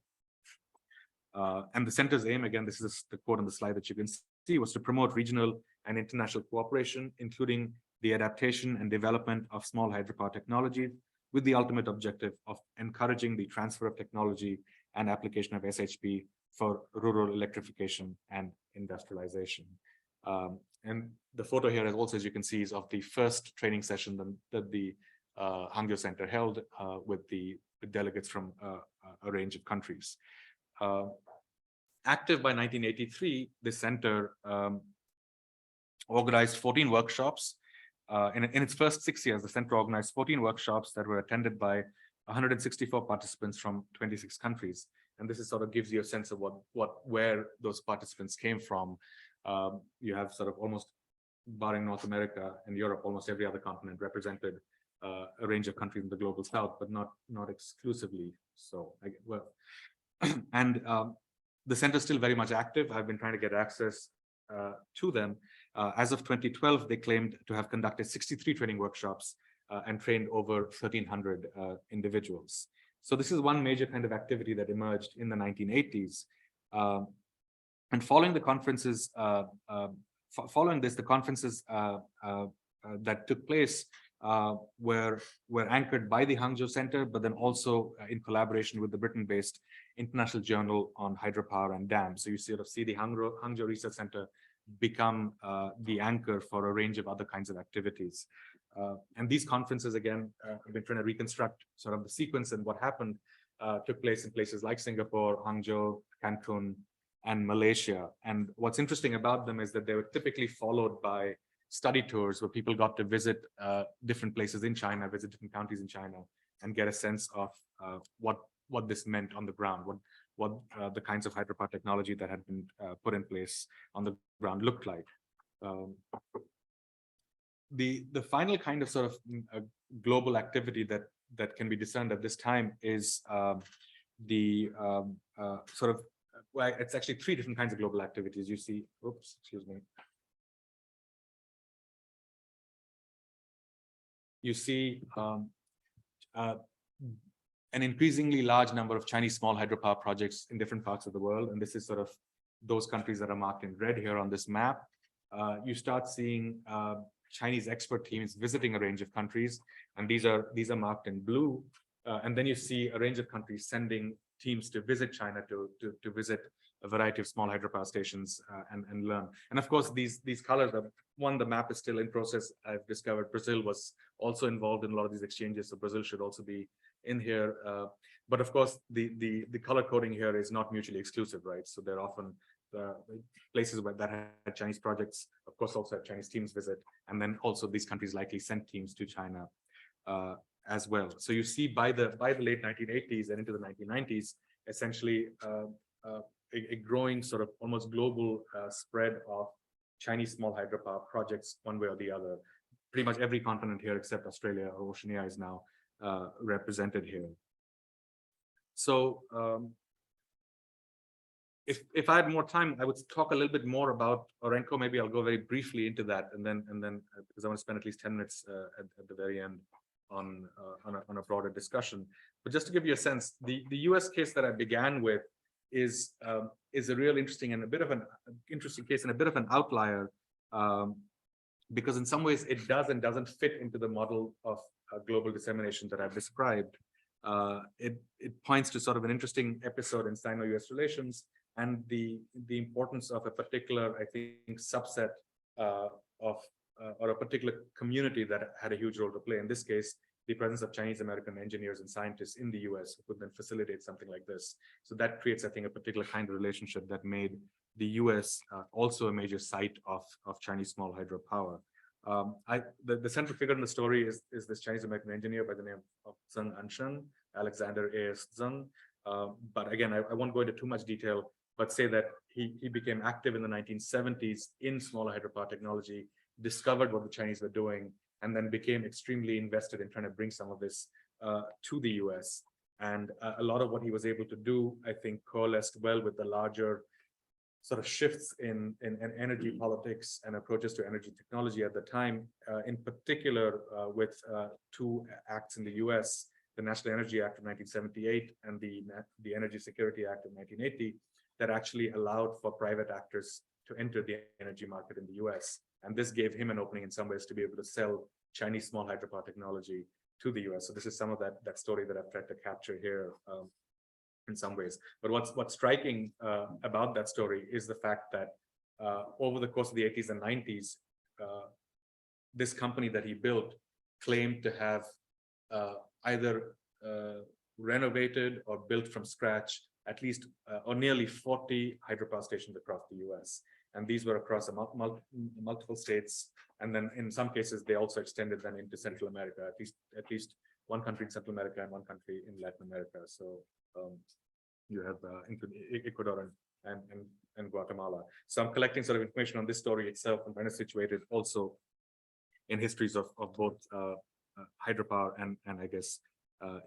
And the center's aim, again, this is the quote on the slide that you can see, was to promote regional and international cooperation, including the adaptation and development of small hydropower technologies, with the ultimate objective of encouraging the transfer of technology and application of SHP for rural electrification and industrialization. And the photo here is also, as you can see, is of the first training session that the Hangzhou Center held with the delegates from a range of countries. Active by 1983, the center organized 14 workshops. In its first 6 years, the center organized 14 workshops that were attended by 164 participants from 26 countries. And this is sort of gives you a sense of where those participants came from. You have sort of almost, barring North America and Europe, almost every other continent represented, a range of countries in the global south, but not exclusively so. And the center is still very much active. I've been trying to get access to them. As of 2012, they claimed to have conducted 63 training workshops and trained over 1,300 individuals. So this is one major kind of activity that emerged in the 1980s. And following the conferences, following this, the conferences that took place were anchored by the Hangzhou Center, but then also in collaboration with the Britain-based International Journal on Hydropower and Dams. So you sort of see the Hangzhou Research Center become the anchor for a range of other kinds of activities. And these conferences, again, have been trying to reconstruct sort of the sequence and what happened took place in places like Singapore, Hangzhou, Cancun, and Malaysia. And what's interesting about them is that they were typically followed by study tours where people got to visit different places in China, visit different counties in China, and get a sense of what this meant on the ground, what the kinds of hydropower technology that had been put in place on the ground looked like. The final kind of sort of global activity that can be discerned at this time is sort of, well, it's actually 3 different kinds of global activities. You see, oops, excuse me. You see an increasingly large number of Chinese small hydropower projects in different parts of the world. And this is sort of those countries that are marked in red here on this map. You start seeing Chinese expert teams visiting a range of countries, and these are marked in blue. And then you see a range of countries sending teams to visit China to visit a variety of small hydropower stations and learn. And of course, these colors, the map is still in process. I've discovered Brazil was also involved in a lot of these exchanges, so Brazil should also be in here. But of course, the color coding here is not mutually exclusive, right? So they're often places that had Chinese projects, of course, also had Chinese teams visit, and then also these countries likely sent teams to China as well. So you see by the late 1980s and into the 1990s, essentially a growing sort of almost global spread of Chinese small hydropower projects one way or the other. Pretty much every continent here except Australia or Oceania is now represented here. So if I had more time, I would talk a little bit more about Orenco. Maybe I'll go very briefly into that, and then because I want to spend at least 10 minutes at the very end on a broader discussion. But just to give you a sense, the US case that I began with is a real interesting and a bit of an interesting case and a bit of an outlier, because in some ways it does and doesn't fit into the model of global dissemination that I've described. It points to sort of an interesting episode in Sino-US relations and the importance of a particular, I think, subset or a particular community that had a huge role to play. In this case, the presence of Chinese American engineers and scientists in the US who could then facilitate something like this. So that creates, I think, a particular kind of relationship that made the US also a major site of Chinese small hydropower. The central figure in the story is this Chinese American engineer by the name of Zheng Anshen, Alexander A.S. Zheng. But again, I won't go into too much detail, but say that he became active in the 1970s in small hydropower technology, discovered what the Chinese were doing, and then became extremely invested in trying to bring some of this to the US. And a lot of what he was able to do, I think, coalesced well with the larger sort of shifts in energy politics and approaches to energy technology at the time, in particular with 2 acts in the US, the National Energy Act of 1978 and the Energy Security Act of 1980, that actually allowed for private actors to enter the energy market in the US. And this gave him an opening in some ways to be able to sell Chinese small hydropower technology to the US. So this is some of that story that I've tried to capture here in some ways. But what's striking about that story is the fact that over the course of the 80s and 90s, this company that he built claimed to have either renovated or built from scratch at least or nearly 40 hydropower stations across the US. And these were across multiple states. And then in some cases, they also extended them into Central America, at least one country in Central America and one country in Latin America. So you have Ecuador and Guatemala. So I'm collecting sort of information on this story itself and kind of situated also in histories of both hydropower and I guess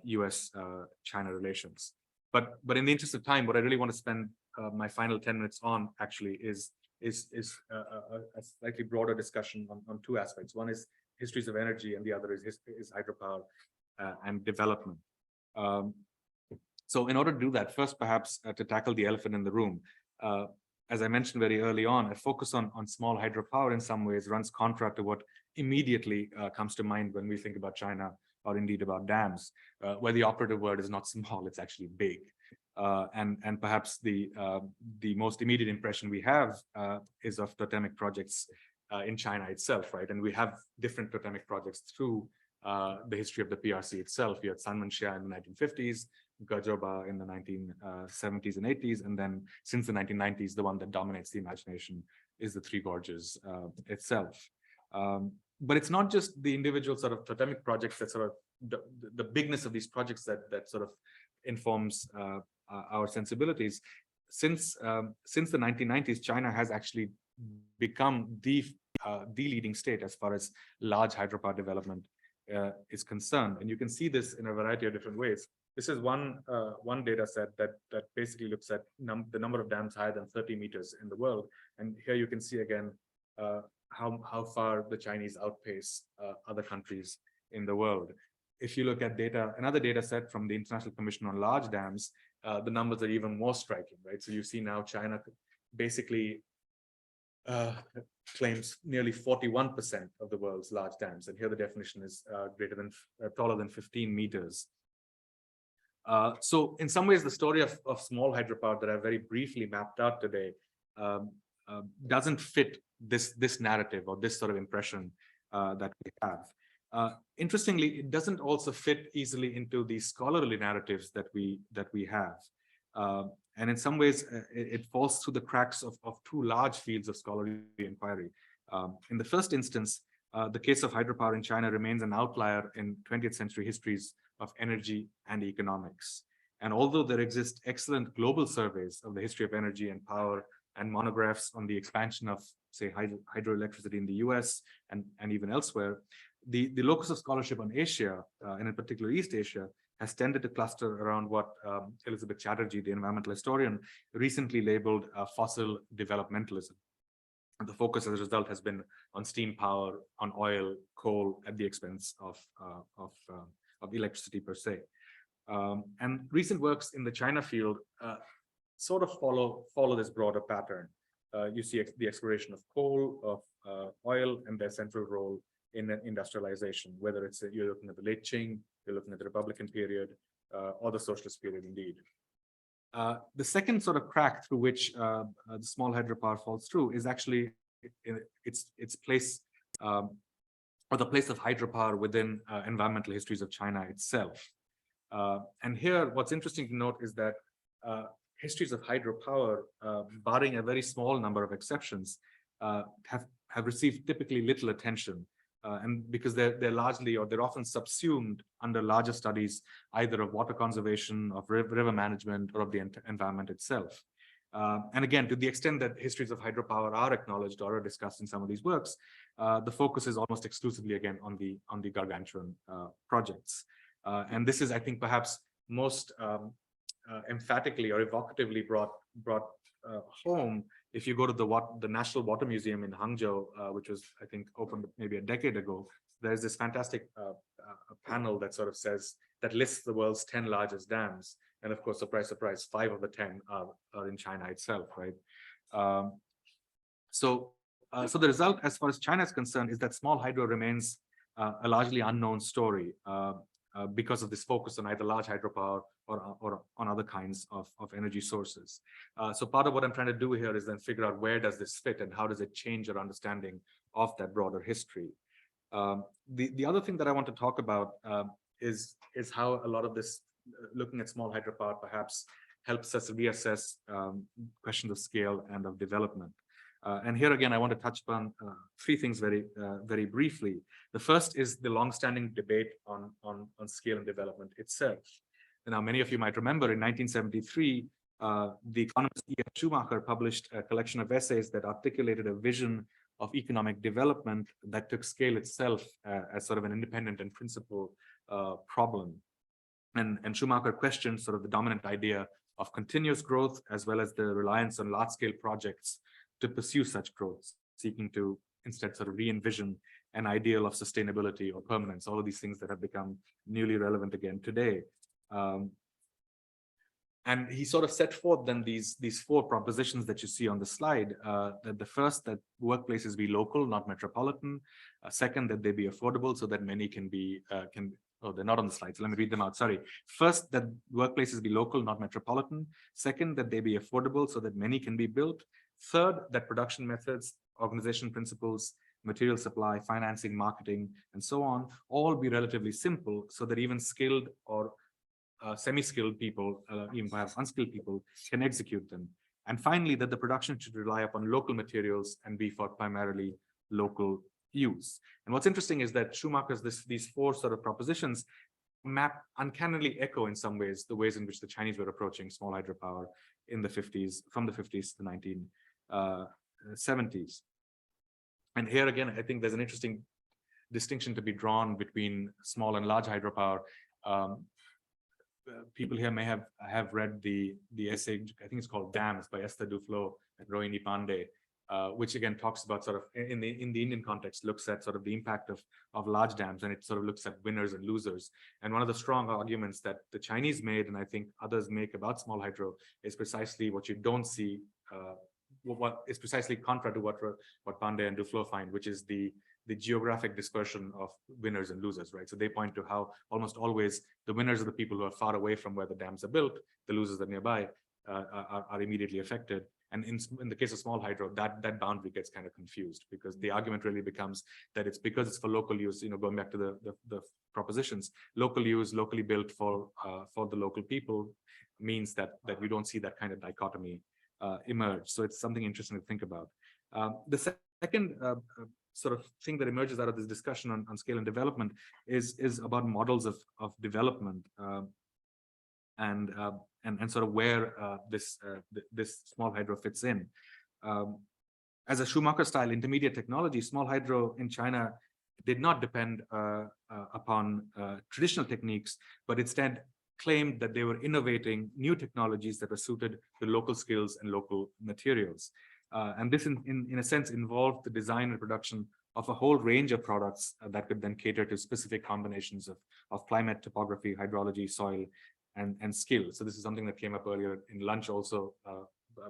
US-China relations. But in the interest of time, what I really want to spend my final 10 minutes on actually is a slightly broader discussion on two aspects. One is histories of energy, and the other is hydropower and development. So in order to do that, first perhaps to tackle the elephant in the room, as I mentioned very early on, a focus on small hydropower in some ways runs contra to what immediately comes to mind when we think about China or indeed about dams, where the operative word is not small, it's actually big. And perhaps the most immediate impression we have is of totemic projects in China itself, right? And we have different totemic projects through the history of the PRC itself. We had Sanmenxia in the 1950s, Gajoba in the 1970s and 80s, and then since the 1990s, the one that dominates the imagination is the Three Gorges itself. But it's not just the individual sort of totemic projects that sort of the bigness of these projects that sort of informs our sensibilities. Since the 1990s, China has actually become the leading state as far as large hydropower development is concerned, and you can see this in a variety of different ways. This is one data set that basically looks at the number of dams higher than 30 meters in the world, and here you can see again how far the Chinese outpace other countries in the world. If you look at another data set from the International Commission on Large Dams, the numbers are even more striking, right? So you see now China basically claims nearly 41% of the world's large dams, and here the definition is taller than 15 meters. So in some ways, the story of small hydropower that I very briefly mapped out today doesn't fit this narrative or this sort of impression that we have. Interestingly, it doesn't also fit easily into the scholarly narratives that we have. And in some ways, it falls through the cracks of two large fields of scholarly inquiry. In the first instance, the case of hydropower in China remains an outlier in 20th century histories of energy and economics. And although there exist excellent global surveys of the history of energy and power and monographs on the expansion of, say, hydroelectricity in the US and even elsewhere, the locus of scholarship on Asia, and in particular East Asia, has tended to cluster around what Elizabeth Chatterjee, the environmental historian, recently labeled fossil developmentalism. And the focus as a result has been on steam power, on oil, coal, at the expense of electricity per se. And recent works in the China field sort of follow this broader pattern. You see the exploration of coal, of oil, and their central role in industrialization, whether it's you're looking at the late Qing, you're looking at the Republican period, or the socialist period indeed. The second sort of crack through which the small hydropower falls through is actually its place, or the place of hydropower within environmental histories of China itself. And here, what's interesting to note is that histories of hydropower, barring a very small number of exceptions, have received typically little attention. And because they're largely, or they're often subsumed under larger studies, either of water conservation, of river management, or of the environment itself. And again, to the extent that histories of hydropower are acknowledged or are discussed in some of these works, the focus is almost exclusively again on the gargantuan projects. And this is, I think, perhaps most emphatically or evocatively brought home if you go to the National Water Museum in Hangzhou, which was, I think, opened maybe a decade ago. There's this fantastic panel that sort of that lists the world's 10 largest dams. And of course, surprise, surprise, 5 of the 10 are in China itself, right? So the result, as far as China is concerned, is that small hydro remains a largely unknown story because of this focus on either large hydropower or on other kinds of energy sources. So part of what I'm trying to do here is then figure out where does this fit and how does it change our understanding of that broader history. The other thing that I want to talk about is how a lot of this looking at small hydropower perhaps helps us reassess questions of scale and of development. And here again, I want to touch upon three things very briefly. The first is the long-standing debate on scale and development itself. Now, many of you might remember in 1973, the economist E.F. Schumacher published a collection of essays that articulated a vision of economic development that took scale itself as sort of an independent and principal problem. And Schumacher questioned sort of the dominant idea of continuous growth as well as the reliance on large-scale projects to pursue such growth, seeking to instead sort of re-envision an ideal of sustainability or permanence, all of these things that have become newly relevant again today. And he sort of set forth then these four propositions that you see on the slide. That the first, that workplaces be local, not metropolitan. Second, that they be affordable so that many can be, oh, they're not on the slide, so let me read them out, sorry. First, that workplaces be local, not metropolitan. Second, that they be affordable so that many can be built. Third, that production methods, organization principles, material supply, financing, marketing, and so on, all be relatively simple so that even skilled or semi-skilled people, even perhaps unskilled people, can execute them. And finally, that the production should rely upon local materials and be for primarily local use. And what's interesting is that Schumacher's these four sort of propositions map uncannily echo in some ways the ways in which the Chinese were approaching small hydropower in the 50s, from the 50s to the 1970s. And here again, I think there's an interesting distinction to be drawn between small and large hydropower. People here may have read the essay, I think it's called Dams by Esther Duflo and Rohini Pandey, which again talks about sort of in the Indian context, looks at sort of the impact of large dams, and it sort of looks at winners and losers. And one of the strong arguments that the Chinese made, and I think others make about small hydro, is precisely what you don't see, what is precisely contrary to what Pandey and Duflo find, which is the geographic dispersion of winners and losers, right? So they point to how almost always the winners are the people who are far away from where the dams are built, the losers are nearby, are immediately affected. And in the case of small hydro, that boundary gets kind of confused, because the argument really becomes that it's because it's for local use, going back to the propositions, local use, locally built for the local people, means that we don't see that kind of dichotomy emerge. So it's something interesting to think about. The second sort of thing that emerges out of this discussion on scale and development is about models of development and sort of where this small hydro fits in. As a Schumacher-style intermediate technology, small hydro in China did not depend upon traditional techniques, but instead claimed that they were innovating new technologies that were suited to local skills and local materials. And this, in a sense, involved the design and production of a whole range of products that could then cater to specific combinations of climate, topography, hydrology, soil, and skill. So this is something that came up earlier in lunch also,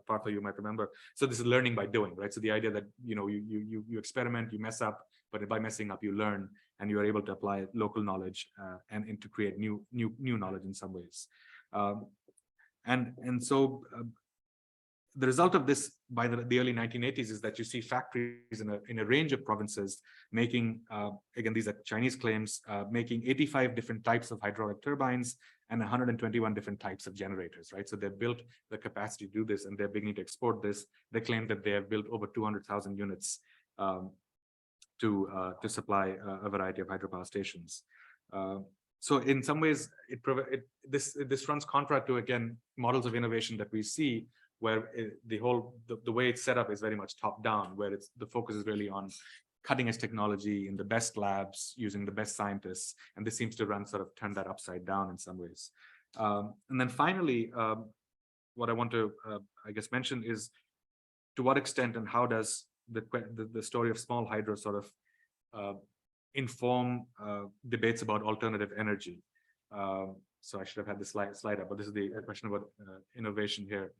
Partha, you might remember. So this is learning by doing, right? So the idea that, you experiment, you mess up, but by messing up, you learn, and you are able to apply local knowledge and to create new knowledge in some ways. And so the result of this by the early 1980s is that you see factories in a range of provinces making, again, these are Chinese claims, making 85 different types of hydraulic turbines and 121 different types of generators, right? So they've built the capacity to do this, and they're beginning to export this. They claim that they have built over 200,000 units to supply a variety of hydropower stations. So in some ways, this runs contrary to, again, models of innovation that we see, where the way it's set up is very much top down, where the focus is really on cutting edge technology in the best labs using the best scientists, and this seems to turn that upside down in some ways. And then finally, what I want to I guess mention is to what extent and how does the story of small hydro sort of inform debates about alternative energy. So I should have had this slide up, but this is the question about innovation here.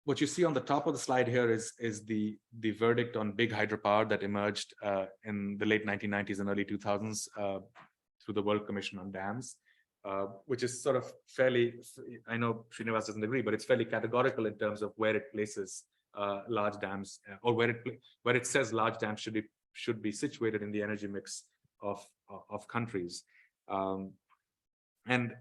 What you see on the top of the slide here is the verdict on big hydropower that emerged in the late 1990s and early 2000s through the World Commission on Dams, which is sort of fairly, I know Srinivas doesn't agree, but it's fairly categorical in terms of where it places large dams, or where it says large dams should be should be situated in the energy mix of countries. And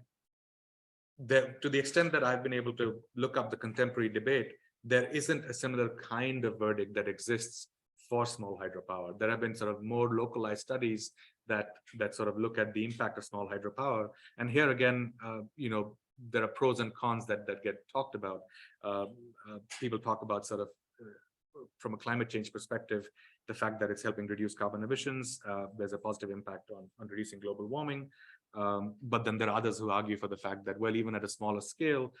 to the extent that I've been able to look up the contemporary debate, there isn't a similar kind of verdict that exists for small hydropower. There have been sort of more localized studies that sort of look at the impact of small hydropower. And here again, there are pros and cons that get talked about. People talk about sort of from a climate change perspective, the fact that it's helping reduce carbon emissions. There's a positive impact on reducing global warming. But then there are others who argue for the fact that, well, even at a smaller scale,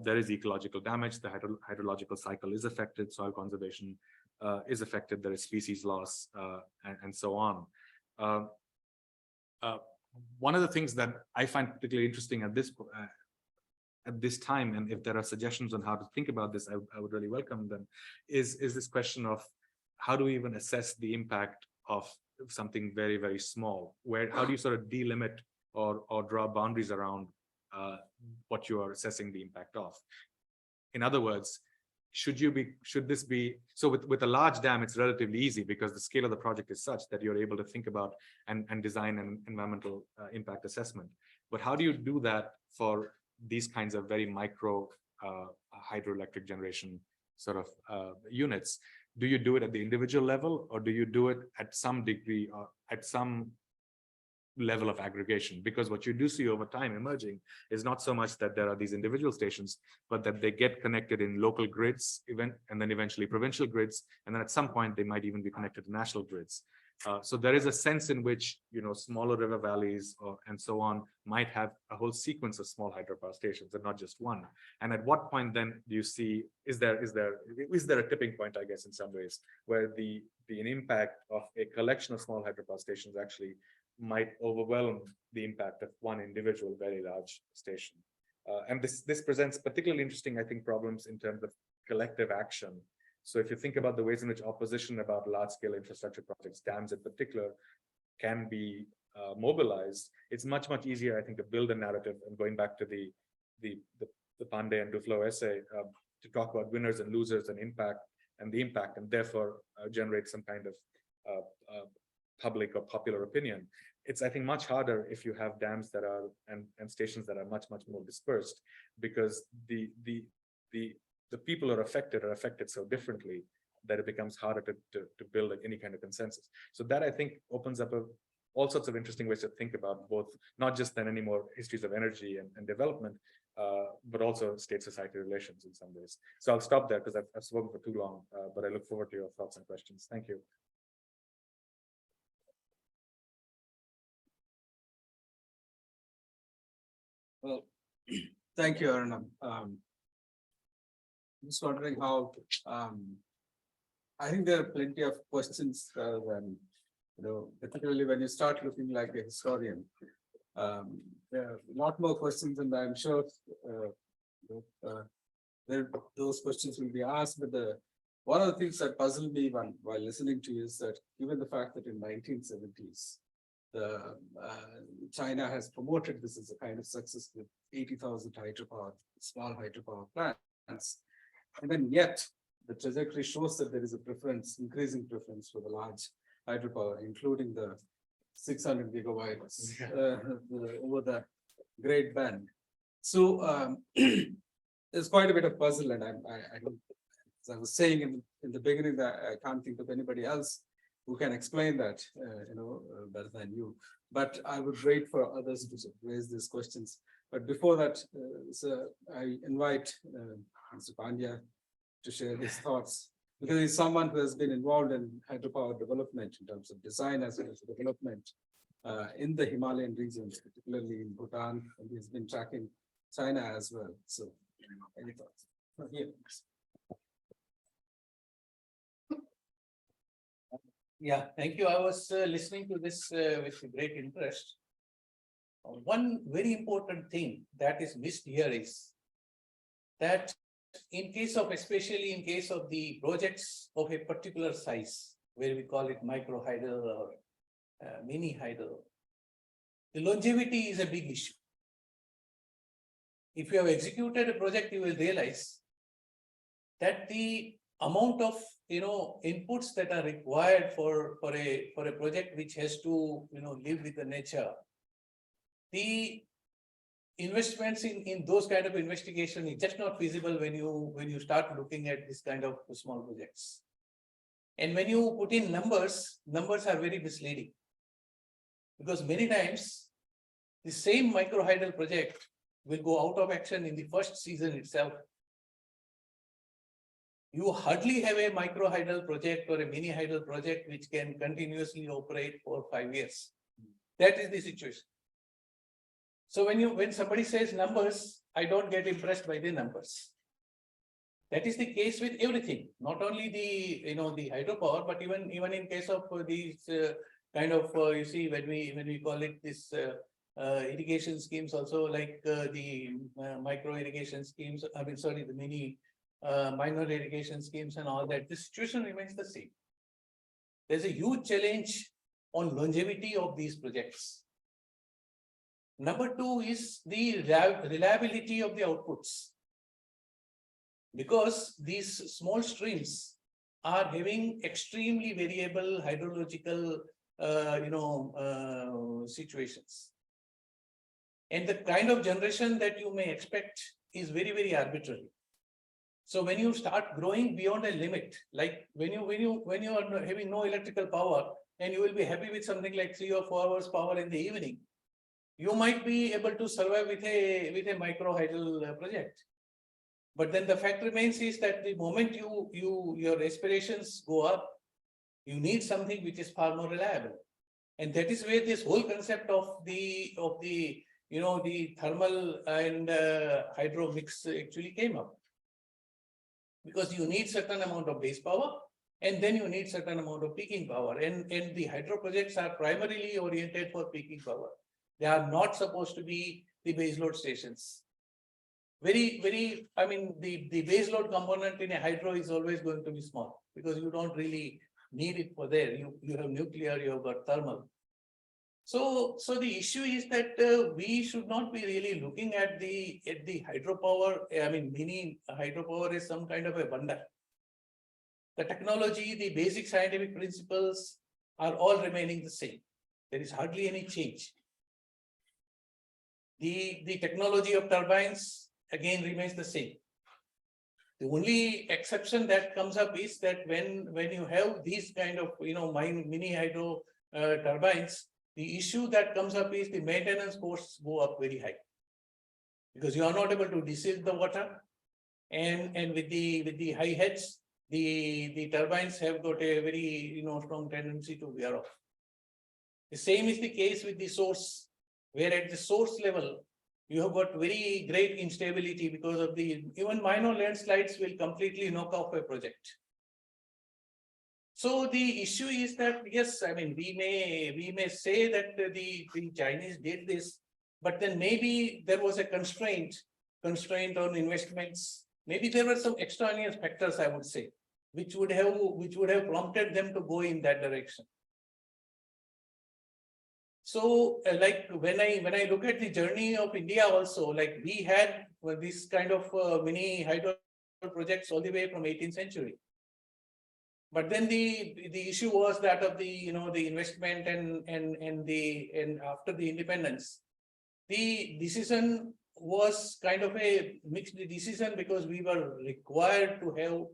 there is ecological damage. The hydrological cycle is affected. Soil conservation is affected. There is species loss, and so on. One of the things that I find particularly interesting at this time, and if there are suggestions on how to think about this, I would really welcome them, is this question of how do we even assess the impact of something very, very small? How do you sort of delimit or draw boundaries around what you are assessing the impact of? In other words, should this be, so with a large dam, it's relatively easy because the scale of the project is such that you're able to think about and design an environmental impact assessment. But how do you do that for these kinds of very micro hydroelectric generation sort of units? Do you do it at the individual level, or do you do it at some degree or at some level of aggregation? Because what you do see over time emerging is not so much that there are these individual stations, but that they get connected in local grids, and then eventually provincial grids, and then at some point they might even be connected to national grids. So there is a sense in which smaller river valleys and so on might have a whole sequence of small hydropower stations and not just one. And at what point then do you see, is there a tipping point, I guess, in some ways, where the impact of a collection of small hydropower stations actually might overwhelm the impact of one individual very large station? And this presents particularly interesting, I think, problems in terms of collective action. So if you think about the ways in which opposition about large-scale infrastructure projects, dams in particular, can be mobilized, it's much, much easier, I think, to build a narrative. And going back to the Pandey and Duflo essay, to talk about winners and losers and the impact, and therefore generate some kind of public or popular opinion. It's, I think, much harder if you have dams that are and stations that are much, much more dispersed, because the people who are affected so differently that it becomes harder to build any kind of consensus. So that, I think, opens up all sorts of interesting ways to think about both, not just then anymore histories of energy and development, but also state-society relations in some ways. So I'll stop there because I've spoken for too long, but I look forward to your thoughts and questions. Thank you. Well, thank you, Arnab. Just wondering how, I think there are plenty of questions rather than, particularly when you start looking like a historian. There are a lot more questions, and I'm sure those questions will be asked. But one of the things that puzzled me while listening to you is that given the fact that in 1970s, China has promoted this as a kind of success with 80,000 small hydropower plants. And then yet the trajectory shows that there is a increasing preference for the large hydropower, including the 600 gigawatts over the Great Bend. So there's quite a bit of puzzle, and I don't, as I was saying in the beginning, that I can't think of anybody else who can explain that, better than you. But I would wait for others to raise these questions. But before that, I invite Mr. Pandya to share his thoughts, because he's someone who has been involved in hydropower development in terms of design as well as development in the Himalayan regions, particularly in Bhutan, and he's been tracking China as well. So, any thoughts? Here. Yeah, thank you. I was listening to this with great interest. One very important thing that is missed here is that especially in case of the projects of a particular size, where we call it micro hydro or mini hydro, the longevity is a big issue. If you have executed a project, you will realize that the amount of, inputs that are required for a project which has to, live with the nature, the investments in those kind of investigation is just not feasible when you start looking at this kind of small projects. And when you put in numbers are very misleading. Because many times the same microhydel project will go out of action in the first season itself. You hardly have a microhydel project or a mini hydel project which can continuously operate for 5 years. That is the situation. So when somebody says numbers, I don't get impressed by the numbers. That is the case with everything, not only the the hydropower, but even in case of these kind of you see when we call it this irrigation schemes also, like the micro irrigation schemes. I mean, sorry, the mini minor irrigation schemes and all that. The situation remains the same. There's a huge challenge on longevity of these projects. Number two is the reliability of the outputs. Because these small streams are having extremely variable hydrological situations. And the kind of generation that you may expect is very, very arbitrary. So when you start growing beyond a limit, like when you are having no electrical power and you will be happy with something like 3 or 4 hours power in the evening, you might be able to survive with a microhydel project. But then the fact remains is that the moment your aspirations go up, you need something which is far more reliable. And that is where this whole concept of the thermal and hydro mix actually came up. Because you need certain amount of base power and then you need certain amount of peaking power. And the hydro projects are primarily oriented for peaking power. They are not supposed to be the baseload stations. The baseload component in a hydro is always going to be small because you don't really need it for there. You have nuclear, you have got thermal. So the issue is that we should not be really looking at the hydropower. I mean, mini hydropower is some kind of a wonder. The technology, the basic scientific principles are all remaining the same. There is hardly any change. The technology of turbines again remains the same. The only exception that comes up is that when you have these kind of mini hydro turbines, the issue that comes up is the maintenance costs go up very high because you are not able to distill the water, and with the high heads, the turbines have got a very strong tendency to wear off. The same is the case with the source, where at the source level you have got very great instability because of even minor landslides will completely knock off a project. So the issue is that, yes, I mean, we may say that the Chinese did this, but then maybe there was a constraint on investments. Maybe there were some extraneous factors, I would say, which would have prompted them to go in that direction. So like when I look at the journey of India also, like we had this kind of mini hydro projects all the way from 18th century. But then the issue was that of the investment and after the independence, the decision was kind of a mixed decision because we were required to have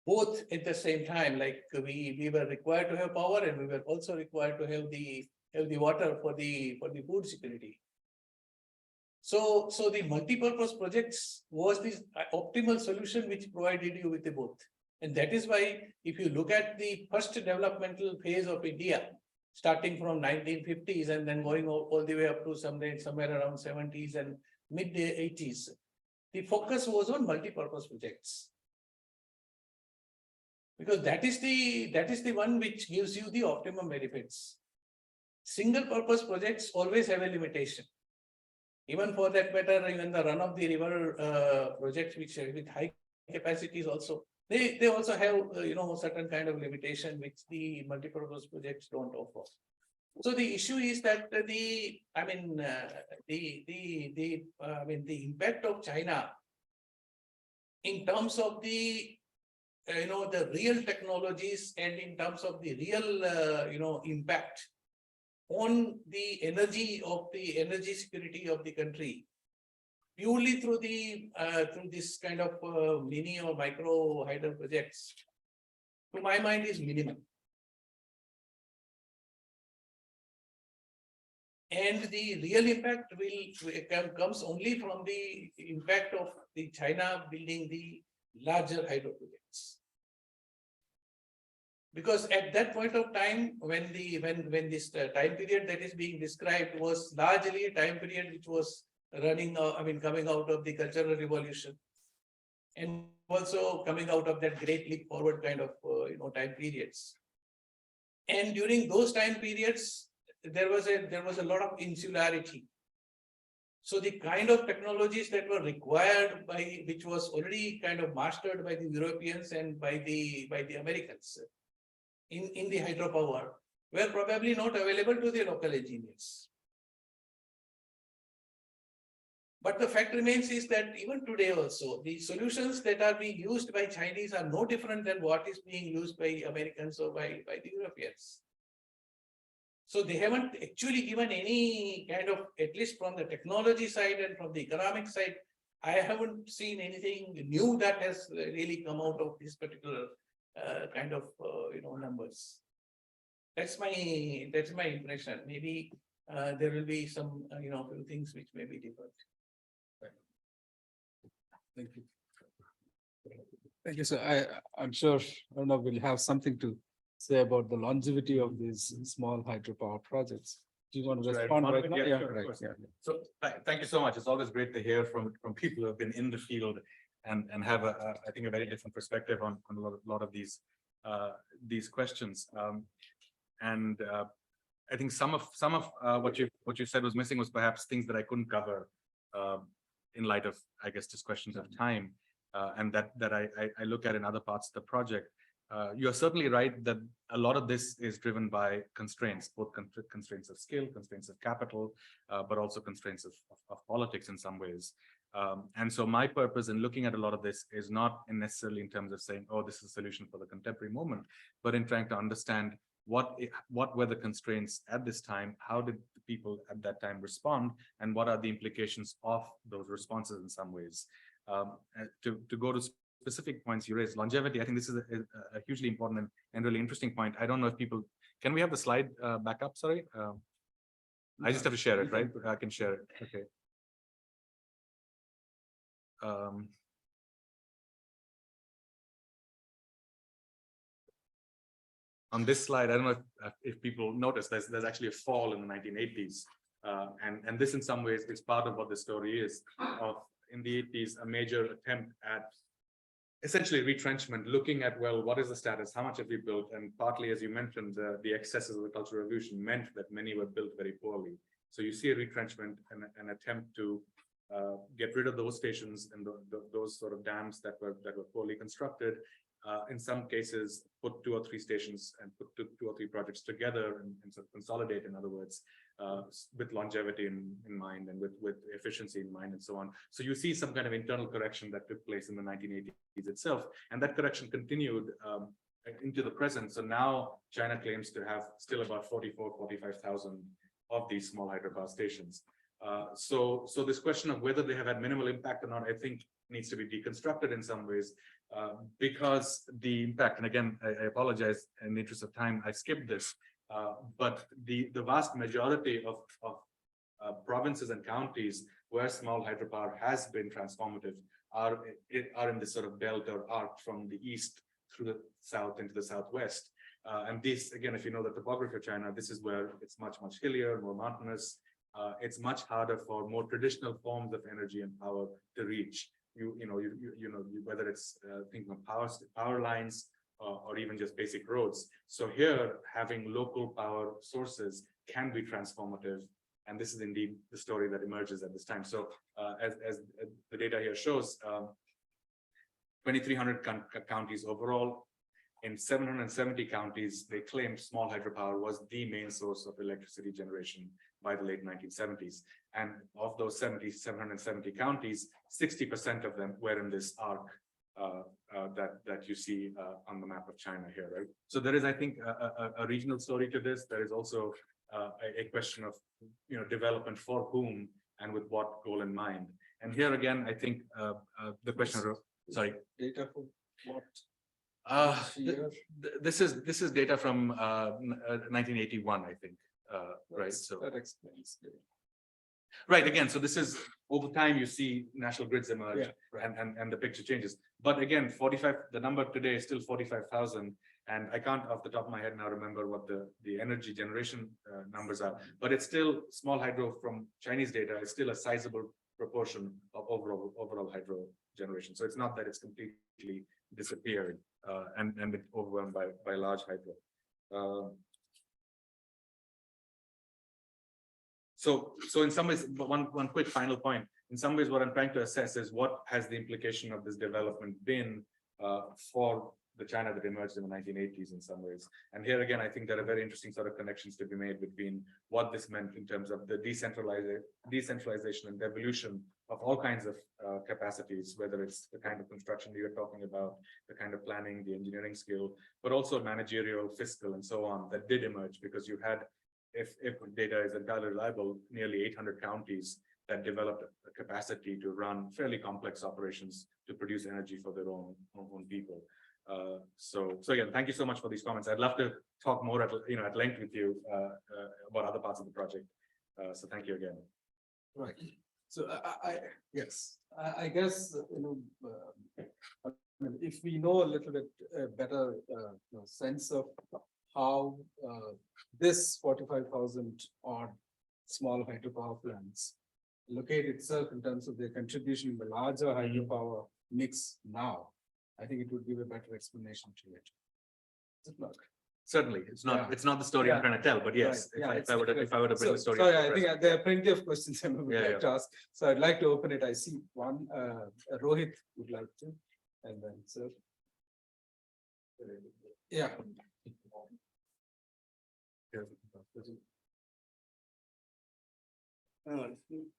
both at the same time. Like we were required to have power and we were also required to have the water for the food security. So the multi-purpose projects was this optimal solution which provided you with the both. And that is why if you look at the first developmental phase of India, starting from 1950s and then going all the way up to somewhere around 70s and mid 80s, the focus was on multi-purpose projects. Because that is the one which gives you the optimum benefits. Single purpose projects always have a limitation. Even for that matter, even the run of the river projects which with high capacities also, they also have certain kind of limitation which the multipurpose projects don't offer. So the issue is that the impact of China in terms of the the real technologies and in terms of the real, impact on the energy security of the country, purely through through this kind of mini or micro hydro projects, to my mind, is minimal. And the real impact comes only from the impact of the China building the larger hydro projects. Because at that point of time, when this time period that is being described was largely a time period which was coming out of the Cultural Revolution, and also coming out of that great leap forward kind of time periods. And during those time periods, there was a lot of insularity. So the kind of technologies that were required which was already kind of mastered by the Europeans and by the Americans in the hydropower were probably not available to the local engineers. But the fact remains is that even today also, the solutions that are being used by Chinese are no different than what is being used by Americans or by the Europeans. So they haven't actually given any kind of, at least from the technology side and from the economic side, I haven't seen anything new that has really come out of this particular kind of numbers. That's my impression. Maybe there will be some few things which may be different. Thank you. Thank you, sir. I'm sure Arnav will have something to say about the longevity of these small hydropower projects. Do you want to respond right now? Yeah, sure, right. Yeah. So thank you so much. It's always great to hear from people who have been in the field and have I think a very different perspective on a lot of these questions. I think some of what you said was missing was perhaps things that I couldn't cover in light of, I guess, just questions of time, and that I look at in other parts of the project. You're certainly right that a lot of this is driven by constraints, both constraints of skill, constraints of capital, but also constraints of politics in some ways. And so my purpose in looking at a lot of this is not necessarily in terms of saying, oh, this is a solution for the contemporary moment, but in trying to understand what were the constraints at this time, how did the people at that time respond, and what are the implications of those responses in some ways. To go to specific points you raised, longevity, I think this is a hugely important and really interesting point. I don't know if people, can we have the slide back up? Sorry. I just have to share it, right? I can share it. Okay. On this slide, I don't know if people notice, there's actually a fall in the 1980s. And this in some ways is part of what the story is of, in the 80s, a major attempt at essentially retrenchment, looking at, well, what is the status, how much have we built? And partly, as you mentioned, the excesses of the Cultural Revolution meant that many were built very poorly. So you see a retrenchment and an attempt to get rid of those stations and those sort of dams that were poorly constructed. In some cases, put 2 or 3 stations and put 2 or 3 projects together and sort of consolidate, in other words, with longevity in mind and with efficiency in mind and so on. So you see some kind of internal correction that took place in the 1980s itself. And that correction continued into the present. So now China claims to have still about 45,000 of these small hydropower stations. So this question of whether they have had minimal impact or not, I think needs to be deconstructed in some ways, because the impact, and again, I apologize in the interest of time, I skipped this, but the vast majority of provinces and counties where small hydropower has been transformative are in this sort of belt or arc from the east through the south into the southwest. And this, again, if you know the topography of China, this is where it's much hillier, more mountainous. It's much harder for more traditional forms of energy and power to reach. Whether it's thinking of power lines or even just basic roads. So here, having local power sources can be transformative, and this is indeed the story that emerges at this time. So as the data here shows, 2,300 counties overall. In 770 counties, they claimed small hydropower was the main source of electricity generation by the late 1970s. And of those 770 counties, 60% of them were in this arc that that you see on the map of China here, right? So there is, I think, a regional story to this. There is also a question of, development for whom and with what goal in mind. And here again, I think the question of, sorry. Data for what? This is data from 1981, I think, right? So That explains. right, again, so this is over time you see national grids emerge, Yeah, and the picture changes. But again, 45, the number today is still 45,000. And I can't off the top of my head now remember what the energy generation numbers are, but it's still small hydro from Chinese data is still a sizable proportion of overall hydro generation. So it's not that it's completely disappeared and it's overwhelmed by large hydro. So in some ways, one quick final point. In some ways, what I'm trying to assess is what has the implication of this development been for the China that emerged in the 1980s in some ways. And here again, I think there are very interesting sort of connections to be made between what this meant in terms of the decentralization and evolution of all kinds of capacities, whether it's the kind of construction you're talking about, the kind of planning, the engineering skill, but also managerial, fiscal, and so on that did emerge because you had, if data is entirely reliable, nearly 800 counties that developed a capacity to run fairly complex operations to produce energy for their own people. So again, thank you so much for these comments. I'd love to talk more at length with you about other parts of the project. So thank you again. right. So yes, I guess, I mean, if we know a little bit better sense of how this 45,000 odd small hydropower plants locate itself in terms of their contribution in the larger hydropower mix now, I think it would give a better explanation to it. Is it not? Certainly, it's not Yeah. it's not the story I'm Yeah. trying to tell, but yes, Right. if I were to bring the story. Sorry, to I the think present. there are plenty of questions I would Yeah, like to ask. So I'd like to open it. I see one, Rohit would like to, and then sir. Yeah.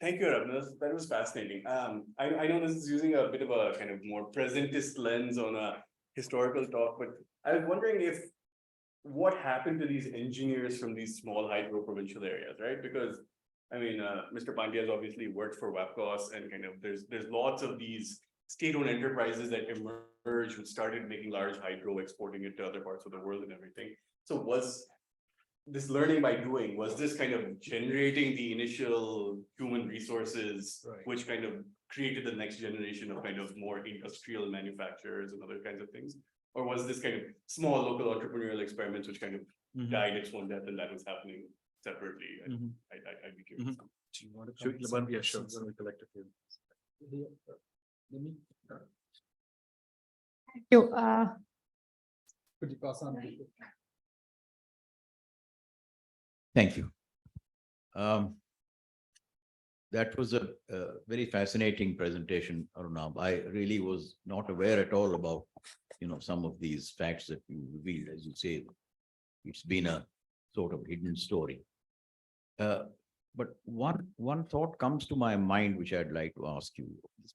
Thank you, Ravna. That was fascinating. I know this is using a bit of a kind of more presentist lens on a historical talk, but I was wondering if what happened to these engineers from these small hydro provincial areas, right? Because I mean, Mr. Pandya has obviously worked for WAPCOS, and kind of there's lots of these state-owned enterprises that emerged who started making large hydro, exporting it to other parts of the world and everything. So was this learning by doing, was this kind of generating the initial human resources, Right. which kind of created the next generation of kind of more industrial manufacturers and other kinds of things? Or was this kind of small local entrepreneurial experiments which kind of died its own death, and that was happening separately? I'd be curious. Do you want to Sure, come with some yeah, sure. questions? Let me collect a few. Let me, Thank you. could you pass on? Thank you. That was a very fascinating presentation, Arunab. I really was not aware at all about, some of these facts that you revealed. As you say, it's been a sort of hidden story. But one thought comes to my mind, which I'd like to ask you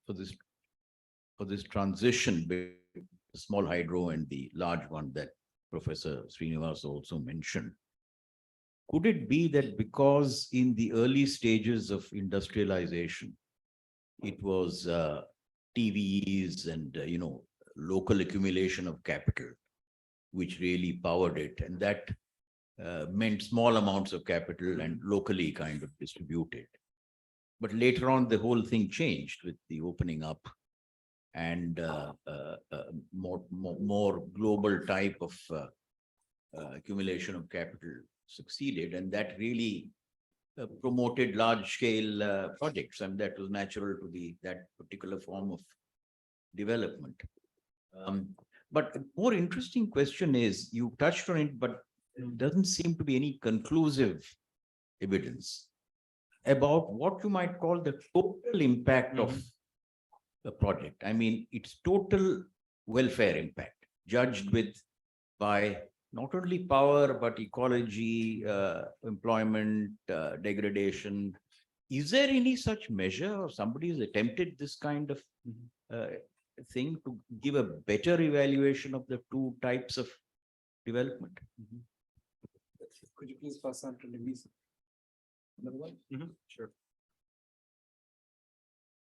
for this transition between the small hydro and the large one that Professor Srinivas also mentioned. Could it be that because in the early stages of industrialization, it was TVEs and, local accumulation of capital, which really powered it, and that meant small amounts of capital and locally kind of distributed. But later on, the whole thing changed with the opening up and more global type of accumulation of capital succeeded, and that really promoted large scale projects, and that was natural to that particular form of development. But a more interesting question is, you touched on it, but it doesn't seem to be any conclusive evidence about what you might call the total impact of the project. I mean, its total welfare impact, judged by not only power, but ecology, employment, degradation. Is there any such measure, or somebody has attempted this kind of thing to give a better evaluation of the two types of development? Could you please pass on to Louise? Another one? Sure.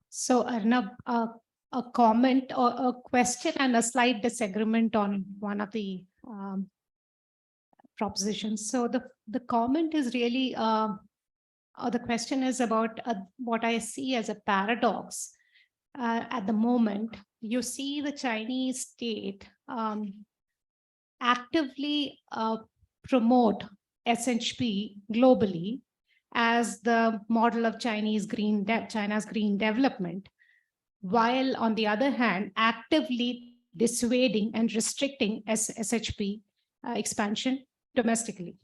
So Arnab, a comment or a question and a slight disagreement on one of the propositions. So the comment is really, or the question is about what I see as a paradox. At the moment, you see the Chinese state actively promote SHP globally as the model of China's green development, while on the other hand, actively dissuading and restricting SHP expansion domestically.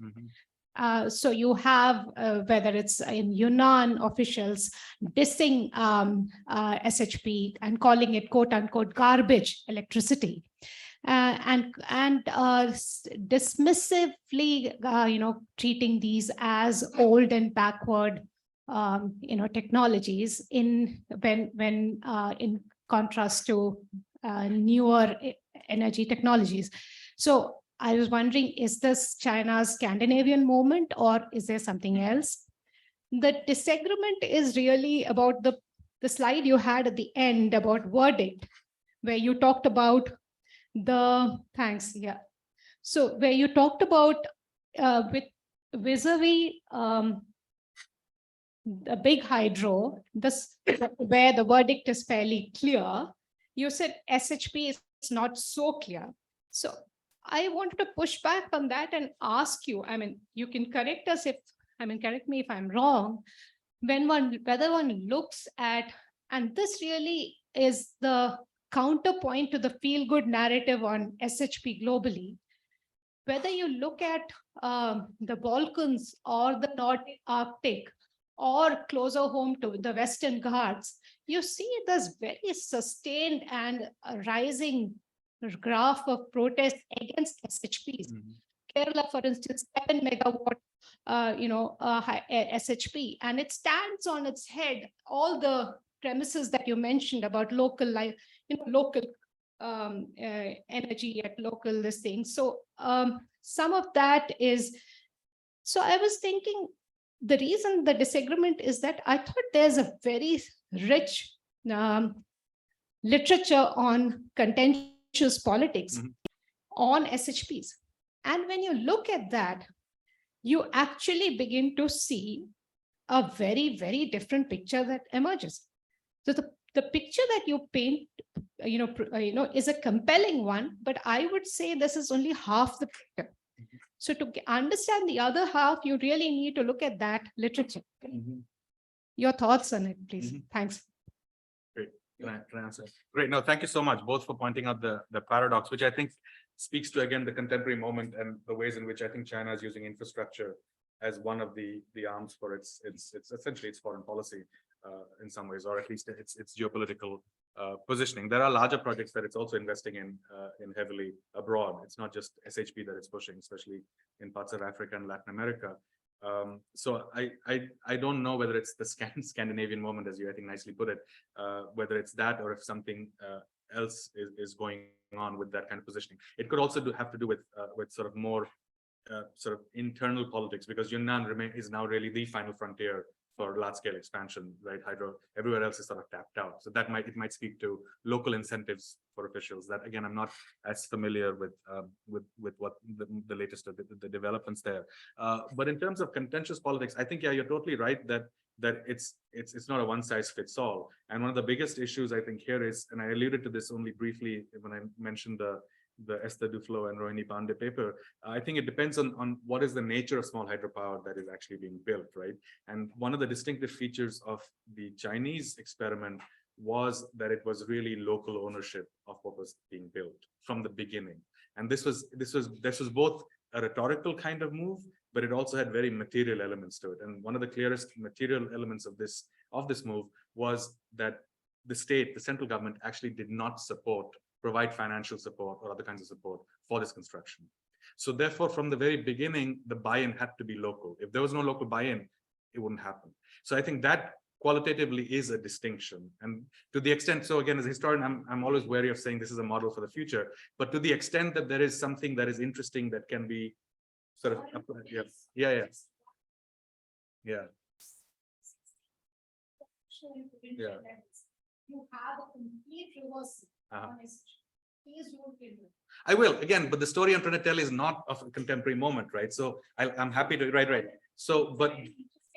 So you have, whether it's in Yunnan officials dissing SHP and calling it quote unquote garbage electricity, and dismissively, treating these as old and backward, technologies when in contrast to newer energy technologies. So I was wondering, is this China's Scandinavian moment or is there something else? The disagreement is really about the slide you had at the end about verdict, where you talked about So where you talked about with vis-a-vis the big hydro, where the verdict is fairly clear, you said SHP is not so clear. So I wanted to push back on that and ask you, you can correct us correct me if I'm wrong, whether one looks at, and this really is the counterpoint to the feel-good narrative on SHP globally, whether you look at the Balkans or the Nordic Arctic or closer home to the Western Ghats, you see this very sustained and rising graph of protest against SHPs. Kerala, for instance, 7 megawatt, SHP, and it stands on its head all the premises that you mentioned about local life, local energy at local this thing. So some of that is. So I was thinking, the reason the disagreement is that I thought there's a very rich literature on contentious politics on SHPs. And when you look at that, you actually begin to see a very, very different picture that emerges. So the picture that you paint, is a compelling one, but I would say this is only half the picture. So to understand the other half, you really need to look at that literature. Your thoughts on it, please. Thanks. Great. Can I answer? Great. No, thank you so much, both for pointing out the paradox, which I think speaks to, again, the contemporary moment and the ways in which I think China is using infrastructure as one of the arms for its essentially its foreign policy in some ways, or at least its geopolitical positioning. There are larger projects that it's also investing in heavily abroad. It's not just SHP that it's pushing, especially in parts of Africa and Latin America. So I don't know whether it's the Scandinavian moment, as you I think nicely put it, whether it's that or if something else is going on with that kind of positioning. It could also have to do with sort of more sort of internal politics, because Yunnan is now really the final frontier for large-scale expansion, right? Hydro, everywhere else is sort of tapped out. So that it might speak to local incentives for officials. That, again, I'm not as familiar with what the latest of the developments there. But in terms of contentious politics, I think, yeah, you're totally right that it's not a one-size-fits-all. And one of the biggest issues I think here is, and I alluded to this only briefly when I mentioned the Esther Duflo and Rohini Pandey paper, I think it depends on what is the nature of small hydropower that is actually being built, right? And one of the distinctive features of the Chinese experiment was that it was really local ownership of what was being built from the beginning. And this was both a rhetorical kind of move, but it also had very material elements to it. And one of the clearest material elements of this move was that the state, the central government, actually did not provide financial support or other kinds of support for this construction. So therefore, from the very beginning, the buy-in had to be local. If there was no local buy-in, it wouldn't happen. So I think that qualitatively is a distinction. And to the extent, so again, as a historian, I'm always wary of saying this is a model for the future, but to the extent that there is something that is interesting that can be sort of, yeah, yeah. Yeah. You have a complete reversal. Uh-huh. on SHP. Please don't do it. I will, again, but the story I'm trying to tell is not of a contemporary moment, right? So I'm happy to, right. So, but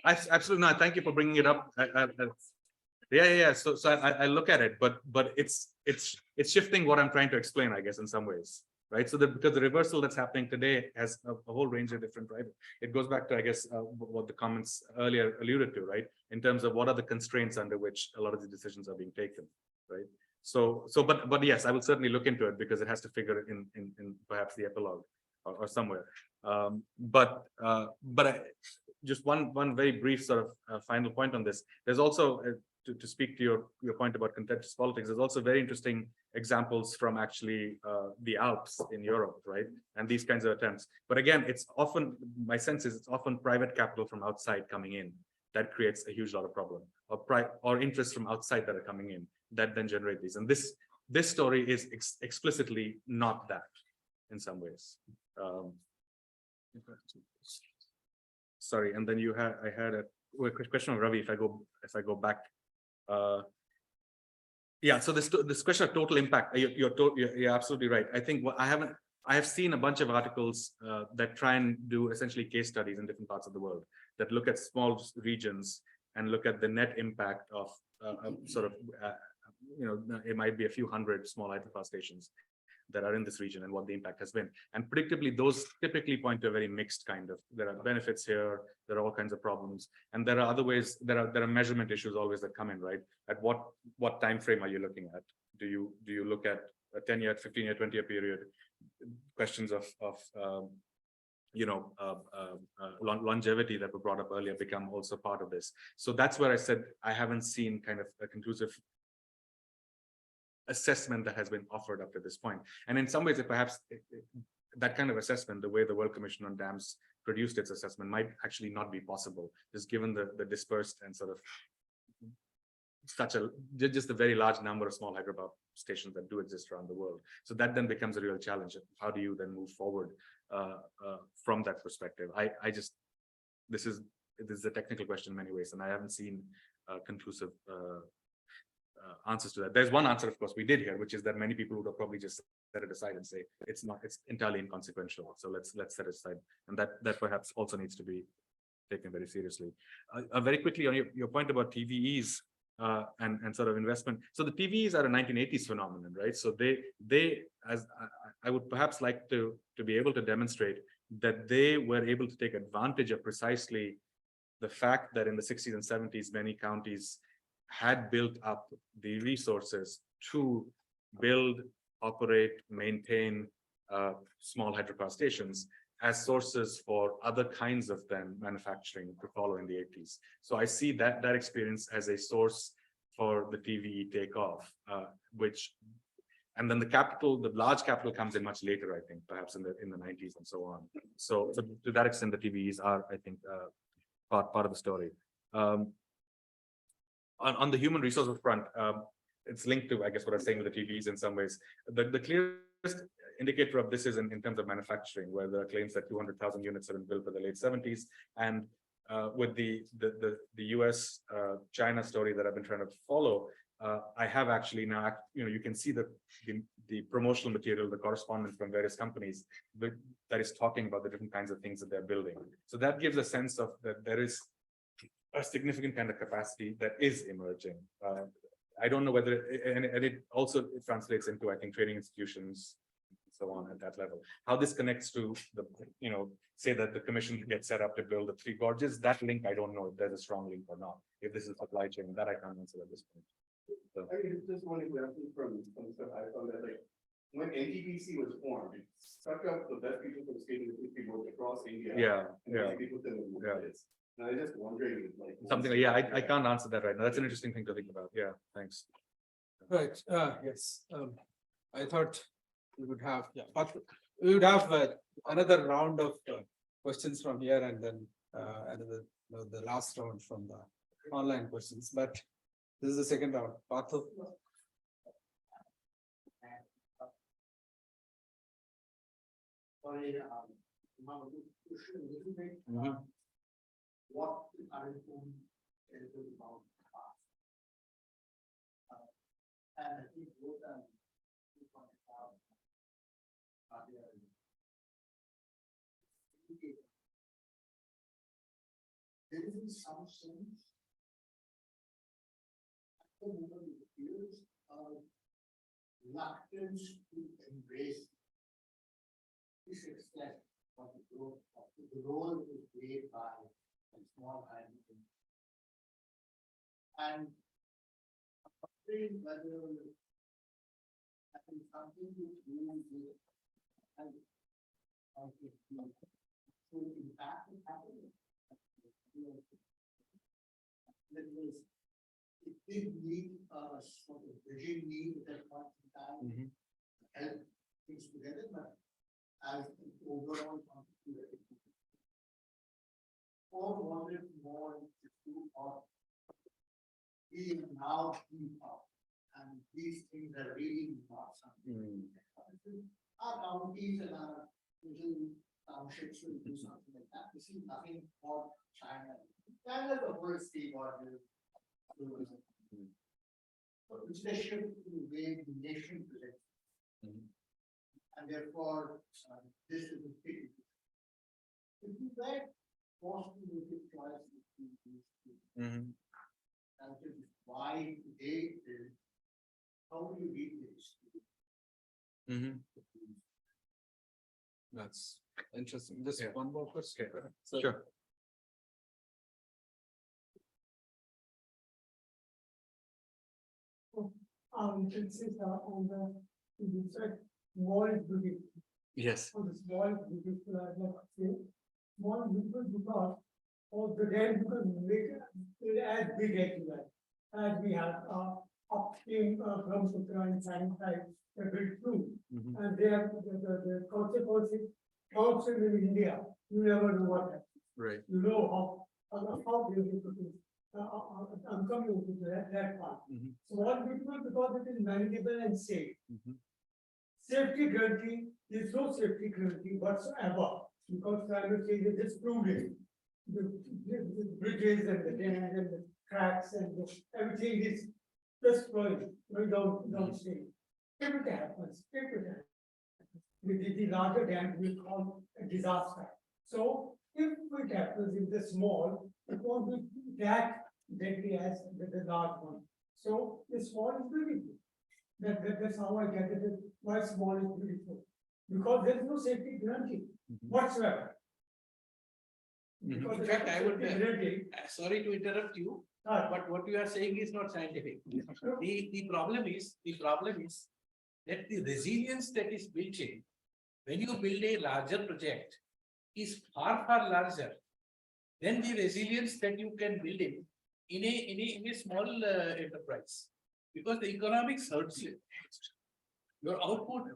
I absolutely not. Thank you for bringing it up. Yeah. So I look at it, but it's shifting what I'm trying to explain, I guess, in some ways, right? So that because the reversal that's happening today has a whole range of different drivers. It goes back to, I guess, what the comments earlier alluded to, right? In terms of what are the constraints under which a lot of the decisions are being taken, right? So, but yes, I will certainly look into it because it has to figure in perhaps the epilogue or somewhere. Just one very brief sort of final point on this. There's also to speak to your point about contentious politics. There's also very interesting examples from actually the Alps in Europe, right? And these kinds of attempts. But again, it's often, my sense is it's often private capital from outside coming in that creates a huge lot of problem, or interest from outside that are coming in that then generate these. And this story is explicitly not that in some ways. Sorry, and then I had a question of Ravi. If I go back, yeah. So this question of total impact, you're absolutely right. I think I have seen a bunch of articles that try and do essentially case studies in different parts of the world that look at small regions and look at the net impact of it might be a few hundred small hydropower stations that are in this region and what the impact has been. And predictably, those typically point to a very mixed kind of, there are benefits here, there are all kinds of problems. And there are other ways, there are measurement issues always that come in, right? At what time frame are you looking at? Do you look at a 10-year, 15-year, 20-year period? Questions of longevity that were brought up earlier become also part of this. So that's where I said I haven't seen kind of a conclusive assessment that has been offered up to this point. And in some ways, perhaps that kind of assessment, the way the World Commission on Dams produced its assessment, might actually not be possible, just given the dispersed and sort of just a very large number of small hydropower stations that do exist around the world. So that then becomes a real challenge. How do you then move forward from that perspective? This is a technical question in many ways, and I haven't seen conclusive answers to that. There's one answer, of course, we did here, which is that many people would have probably just set it aside and say it's entirely inconsequential. So let's set it aside, and that perhaps also needs to be taken very seriously. Very quickly on your point about TVEs and sort of investment. So the TVEs are a 1980s phenomenon, right? So they as I would perhaps like to be able to demonstrate that they were able to take advantage of precisely the fact that in the 60s and 70s, many counties had built up the resources to build, operate, maintain small hydropower stations as sources for other kinds of then manufacturing to follow in the 80s. So I see that experience as a source for the TVE takeoff, and then the large capital comes in much later, I think, perhaps in the 90s and so on. So to that extent, the TVEs are, I think, part of the story. On the human resources front, it's linked to, I guess, what I was saying with the TVs in some ways. The clearest indicator of this is in terms of manufacturing, where there are claims that 200,000 units have been built by the late 70s. And with the US China story that I've been trying to follow, I have actually now, you can see the promotional material, the correspondence from various companies that is talking about the different kinds of things that they're building. So that gives a sense of that there is a significant kind of capacity that is emerging. I don't know whether, and it also translates into, I think, training institutions and so on at that level. How this connects to say that the commission gets set up to build the 3 gorges, that link, I don't know if there's a strong link or not. If this is supply chain, that I can't answer at this point. So. I mean, just one example from stuff I found that, like, when NTPC was formed, it struck up the best people from skating boards across India. Yeah. People and I was just wondering, like, something like, I can't answer that right now. That's an interesting thing to think about. Yeah, thanks. Right. Yes. I thought we would have, we would have another round of questions from here, and then the last round from the online questions, but this is the second round. Partha? Sorry, now to push a little bit, what the current home is about the past. And I think both are there. There is in some sense at the moment it appears reluctance to embrace this extent of the growth of the role is played by a small island. And I'm wondering whether that is something which we will do and if the full impact is happening. It did need a sort of bridging need at that point in time, help things together, but as an overall contributor. Or wanted more to of we now keep up, and these things are really not something. Our counties and our little townships will do something like that. This is nothing for China. China, the whole state order. Which they shift to the way the nation presents. And therefore, this is a big. If you were forced to make a choice between these two, and this is why today is, how do you read this? That's interesting. Just one more question. So, Sure. Emphasis on the said small is beautiful. Yes. So the small is beautiful, I like to say. Small is beautiful because of the dam because make it as big as you like. As we have upstream Brahmaputra and side they built through. And they have the consequences outside in India, you never know what happens. Right. You know how beautiful it is. I'm coming to that part. Small beautiful because it is manageable and safe. Safety guarantee, there is no safety guarantee whatsoever because climate change is excluded. The bridges and the dams and the cracks and everything is just flowing downstream. If it happens, the larger dam will cause a disaster. So if it happens in the small, it won't be that deadly as the large one. So the small is beautiful. That's how I get it. Why small is beautiful? Because there is no safety guarantee whatsoever. In fact, I would, sorry to interrupt you, but what you are saying is not scientific. The problem is that the resilience that is built in, when you build a larger project, is far larger than the resilience that you can build in a small enterprise. Because the economics hurts you. Your output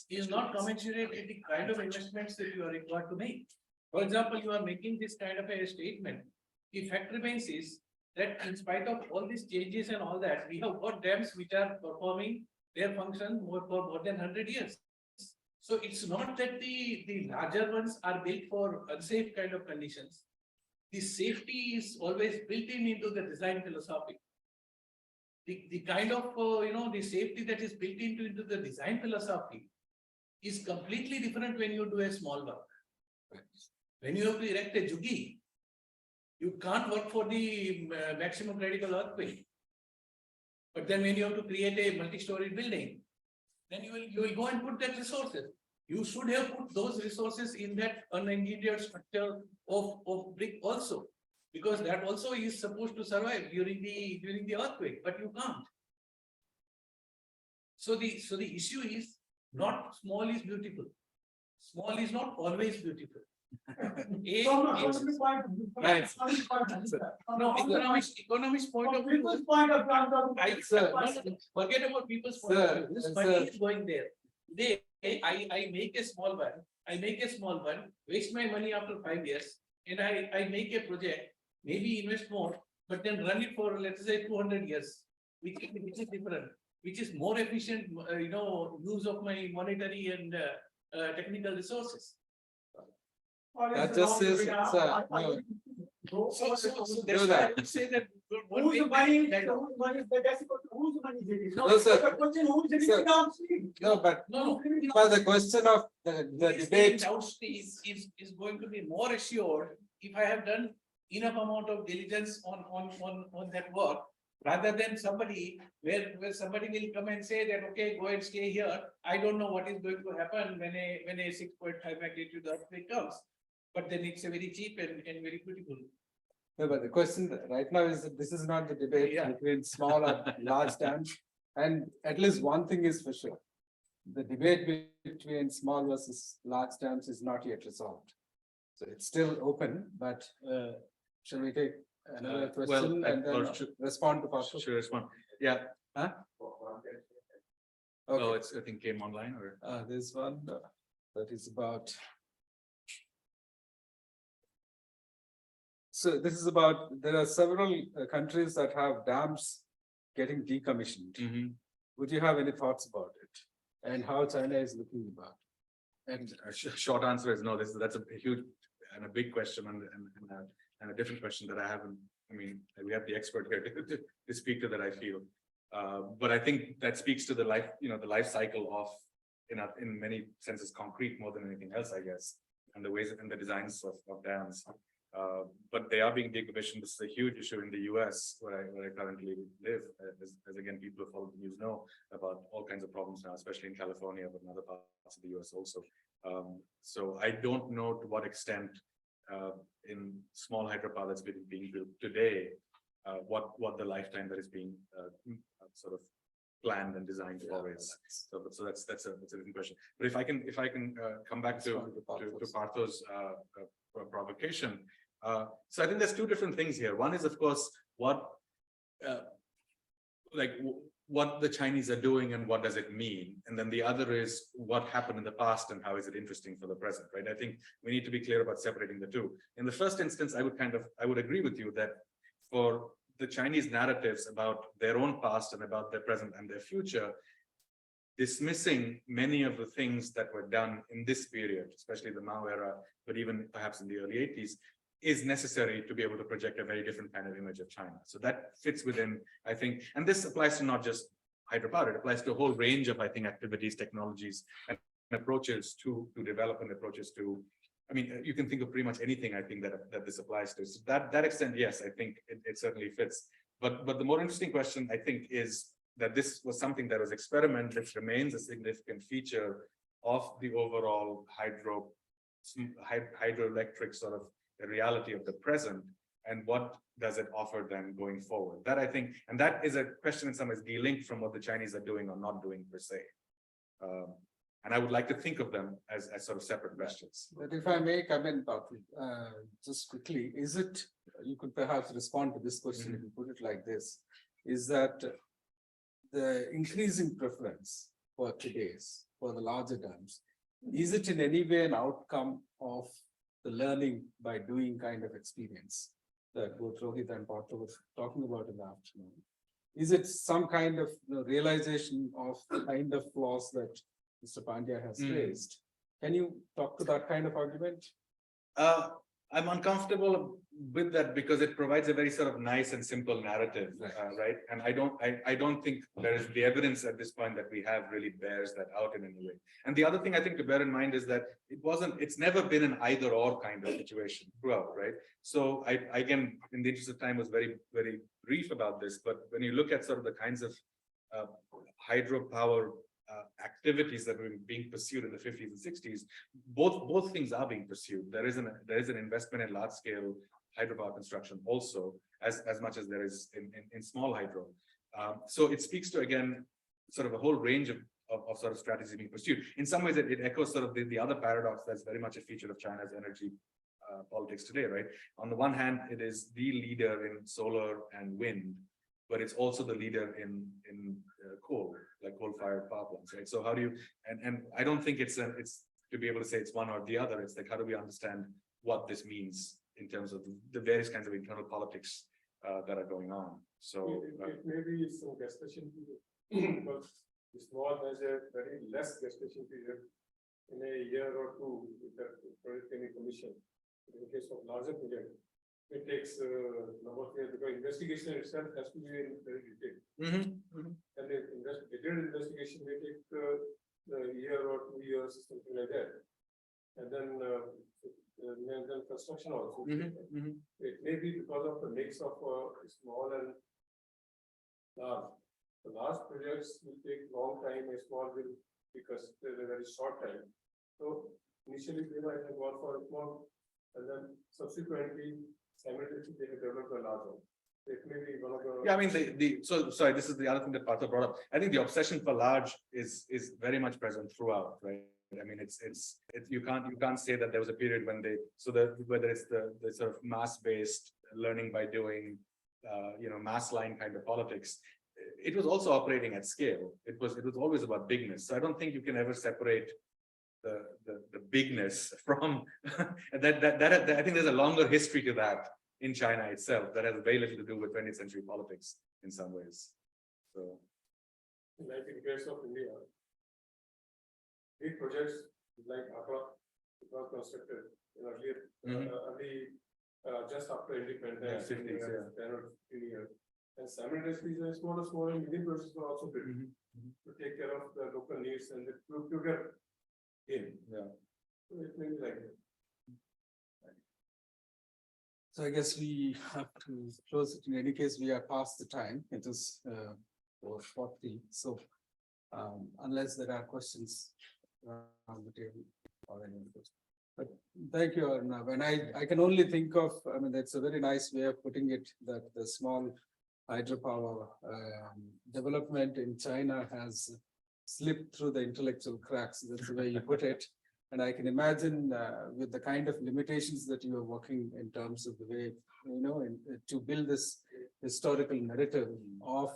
is not commensurate with the kind of investments that you are required to make. For example, you are making this kind of a statement. The fact remains is that in spite of all these changes and all that, we have got dams which are performing their function for more than 100 years. So it's not that the larger ones are built for unsafe kind of conditions. The safety is always built into the design philosophy. The kind of the safety that is built into the design philosophy is completely different when you do a small work. When you have to erect a jugi, you can't work for the maximum critical earthquake. But then when you have to create a multi-story building, then you will go and put that resources. You should have put those resources in that unengineered structure of brick also, because that also is supposed to survive during the earthquake, but you can't. So the issue is not small is beautiful. Small is not always beautiful. Economics point of view. Forget about people's point of view. This money is going there. Today, I make a small one, waste my money after 5 years, and I make a project, maybe invest more, but then run it for, let's say, 200 years, which is different, which is more efficient, use of my monetary and technical resources. That just is, it's a, no, So do that's why I that. would say that. Whose money, whose money, that's whose money is it? No, sir. The question, who's Sir. living downstream? No, but, No, but the question of the this debate, downstream is going to be more assured if I have done enough amount of diligence on that work. Rather than somebody where somebody will come and say that, okay, go and stay here. I don't know what is going to happen when a 6.5 magnitude earthquake comes. But then it's a very cheap and very beautiful. no, but the question right now is that this is not the debate Yeah. between small and large dams. And at least one thing is for sure. The debate between small versus large dams is not yet resolved. So it's still open, but shall we take another well, question and or then should- respond to Pastor? Should I respond? Yeah. Huh? Oh, Okay, it's, I think came online or. there's one that is about. So this is about, there are several countries that have dams getting decommissioned. Mhm. Would you have any thoughts about it? And how China is looking about? And a short answer is no, that's a huge and a big question and a different question that I haven't, I mean, we have the expert here to speak to that, I feel. But I think that speaks to the life, the life cycle of, in many senses, concrete more than anything else, I guess, and the ways and the designs of dams. But they are being decommissioned. This is a huge issue in the US where I currently live, as again, people who follow the news know about all kinds of problems now, especially in California, but in other parts of the US also. So I don't know to what extent in small hydropower that's being built today, what the lifetime that is being sort of planned and designed for is. So that's a different question. But if I can come back to Partho's provocation. So I think there's two different things here. One is, of course, what the Chinese are doing and what does it mean? And then the other is what happened in the past and how is it interesting for the present, right? I think we need to be clear about separating the two. In the first instance, I would agree with you that for the Chinese narratives about their own past and about their present and their future, dismissing many of the things that were done in this period, especially the Mao era, but even perhaps in the early 80s, is necessary to be able to project a very different kind of image of China. So that fits within, I think, and this applies to not just hydropower, it applies to a whole range of, I think, activities, technologies, and approaches to development approaches to, I mean, you can think of pretty much anything, I think, that this applies to. So that extent, yes, I think it certainly fits. But the more interesting question, I think, is that this was something that was experimented, which remains a significant feature of the overall hydroelectric sort of the reality of the present, and what does it offer them going forward? That I think, and that is a question in some ways de-linked from what the Chinese are doing or not doing per se. And I would like to think of them as sort of separate questions. But if I may come in, just quickly, is it, you could perhaps respond to this question if you put it like this, is that the increasing preference for the larger dams, is it in any way an outcome of the learning by doing kind of experience that both Rohit and Partho were talking about in the afternoon? Is it some kind of realization of the kind of flaws that Mr. Pandya has raised? Can you talk to that kind of argument? I'm uncomfortable with that because it provides a very sort of nice and simple narrative, right? And I don't think there is the evidence at this point that we have really bears that out in any way. And the other thing I think to bear in mind is that it's never been an either or kind of situation throughout, right? So I again, in the interest of time, was very, very brief about this, but when you look at sort of the kinds of hydropower activities that were being pursued in the 50s and 60s, both things are being pursued. There is an investment in large scale hydropower construction also, as much as there is in small hydro. So it speaks to, again, sort of a whole range of sort of strategies being pursued. In some ways, it echoes sort of the other paradox that's very much a feature of China's energy politics today, right? On the one hand, it is the leader in solar and wind, but it's also the leader in coal, like coal-fired power plants, right? So how do you, and I don't think it's to be able to say it's one or the other. It's like, how do we understand what this means in terms of the various kinds of internal politics that are going on. So It may be some gestation period, because the small has a very less gestation period in a year or two with the project any commission. In case of larger project, it takes number of years because investigation itself has to be very detailed. And the detailed investigation may take a year or 2 years, something like that. And then construction also. It may be because of the mix of small and large. The large projects will take long time, a small will because there's a very short time. So initially they might have gone for a small, and then subsequently simultaneously they have developed a large one. It may be one of the. yeah, I mean, so sorry, this is the other thing that Partha brought up. I think the obsession for large is very much present throughout, right? I mean, it's you can't say that there was a period when they, so that whether it's the sort of mass-based learning by doing, mass line kind of politics, it was also operating at scale. It was always about bigness. So I don't think you can ever separate the bigness from that. I think there's a longer history to that in China itself that has very little to do with 20th century politics in some ways. So, Like in case of India, big projects like Accra was constructed in early, just after independence, Yeah, 50s, yeah. 10 or 15 years. And simultaneously, the small and medium projects were also built to take care of the local needs and to get in. yeah. So it may be like that. So I guess we have to close it. In any case, we are past the time. It is 4:40. So unless there are questions on the table or any questions. But thank you, Arnav. And I can only think of, I mean, that's a very nice way of putting it, that the small hydropower development in China has slipped through the intellectual cracks. That's the way you put it. And I can imagine with the kind of limitations that you are working in terms of the way, to build this historical narrative of,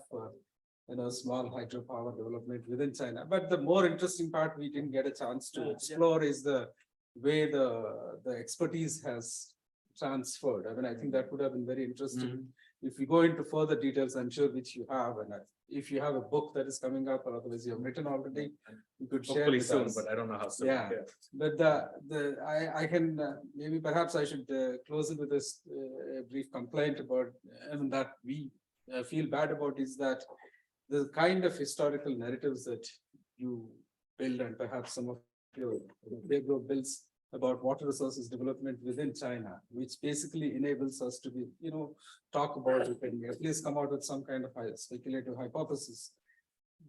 small hydropower development within China. But the more interesting part we didn't get a chance to explore is the way the expertise has transferred. I mean, I think that would have been very interesting. If we go into further details, I'm sure which you have, and if you have a book that is coming up, or otherwise you have written already, you could share Hopefully with soon, us. but I don't know how soon. Yeah. But I can maybe perhaps I should close it with this brief complaint about that we feel bad about is that the kind of historical narratives that you build, and perhaps some of your big group builds about water resources development within China, which basically enables us to be, talk about it and at least come out with some kind of speculative hypothesis.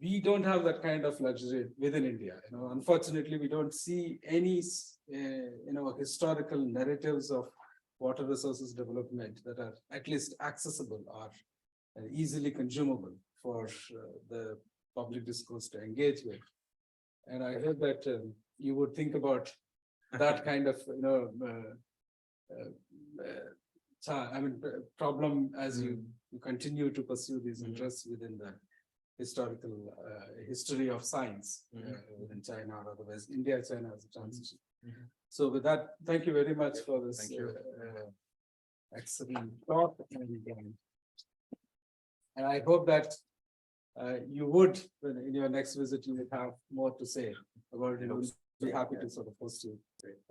We don't have that kind of luxury within India. Unfortunately, we don't see any, historical narratives of water resources development that are at least accessible or easily consumable for the public discourse to engage with. And I hope that you would think about that kind of, problem as you continue to pursue these interests within the historical history of science within China, or otherwise India, China as a transition. So with that, thank you very much for this excellent talk. And I hope that you would, in your next visit, you would have more to say about it. We'll be happy to sort of host you.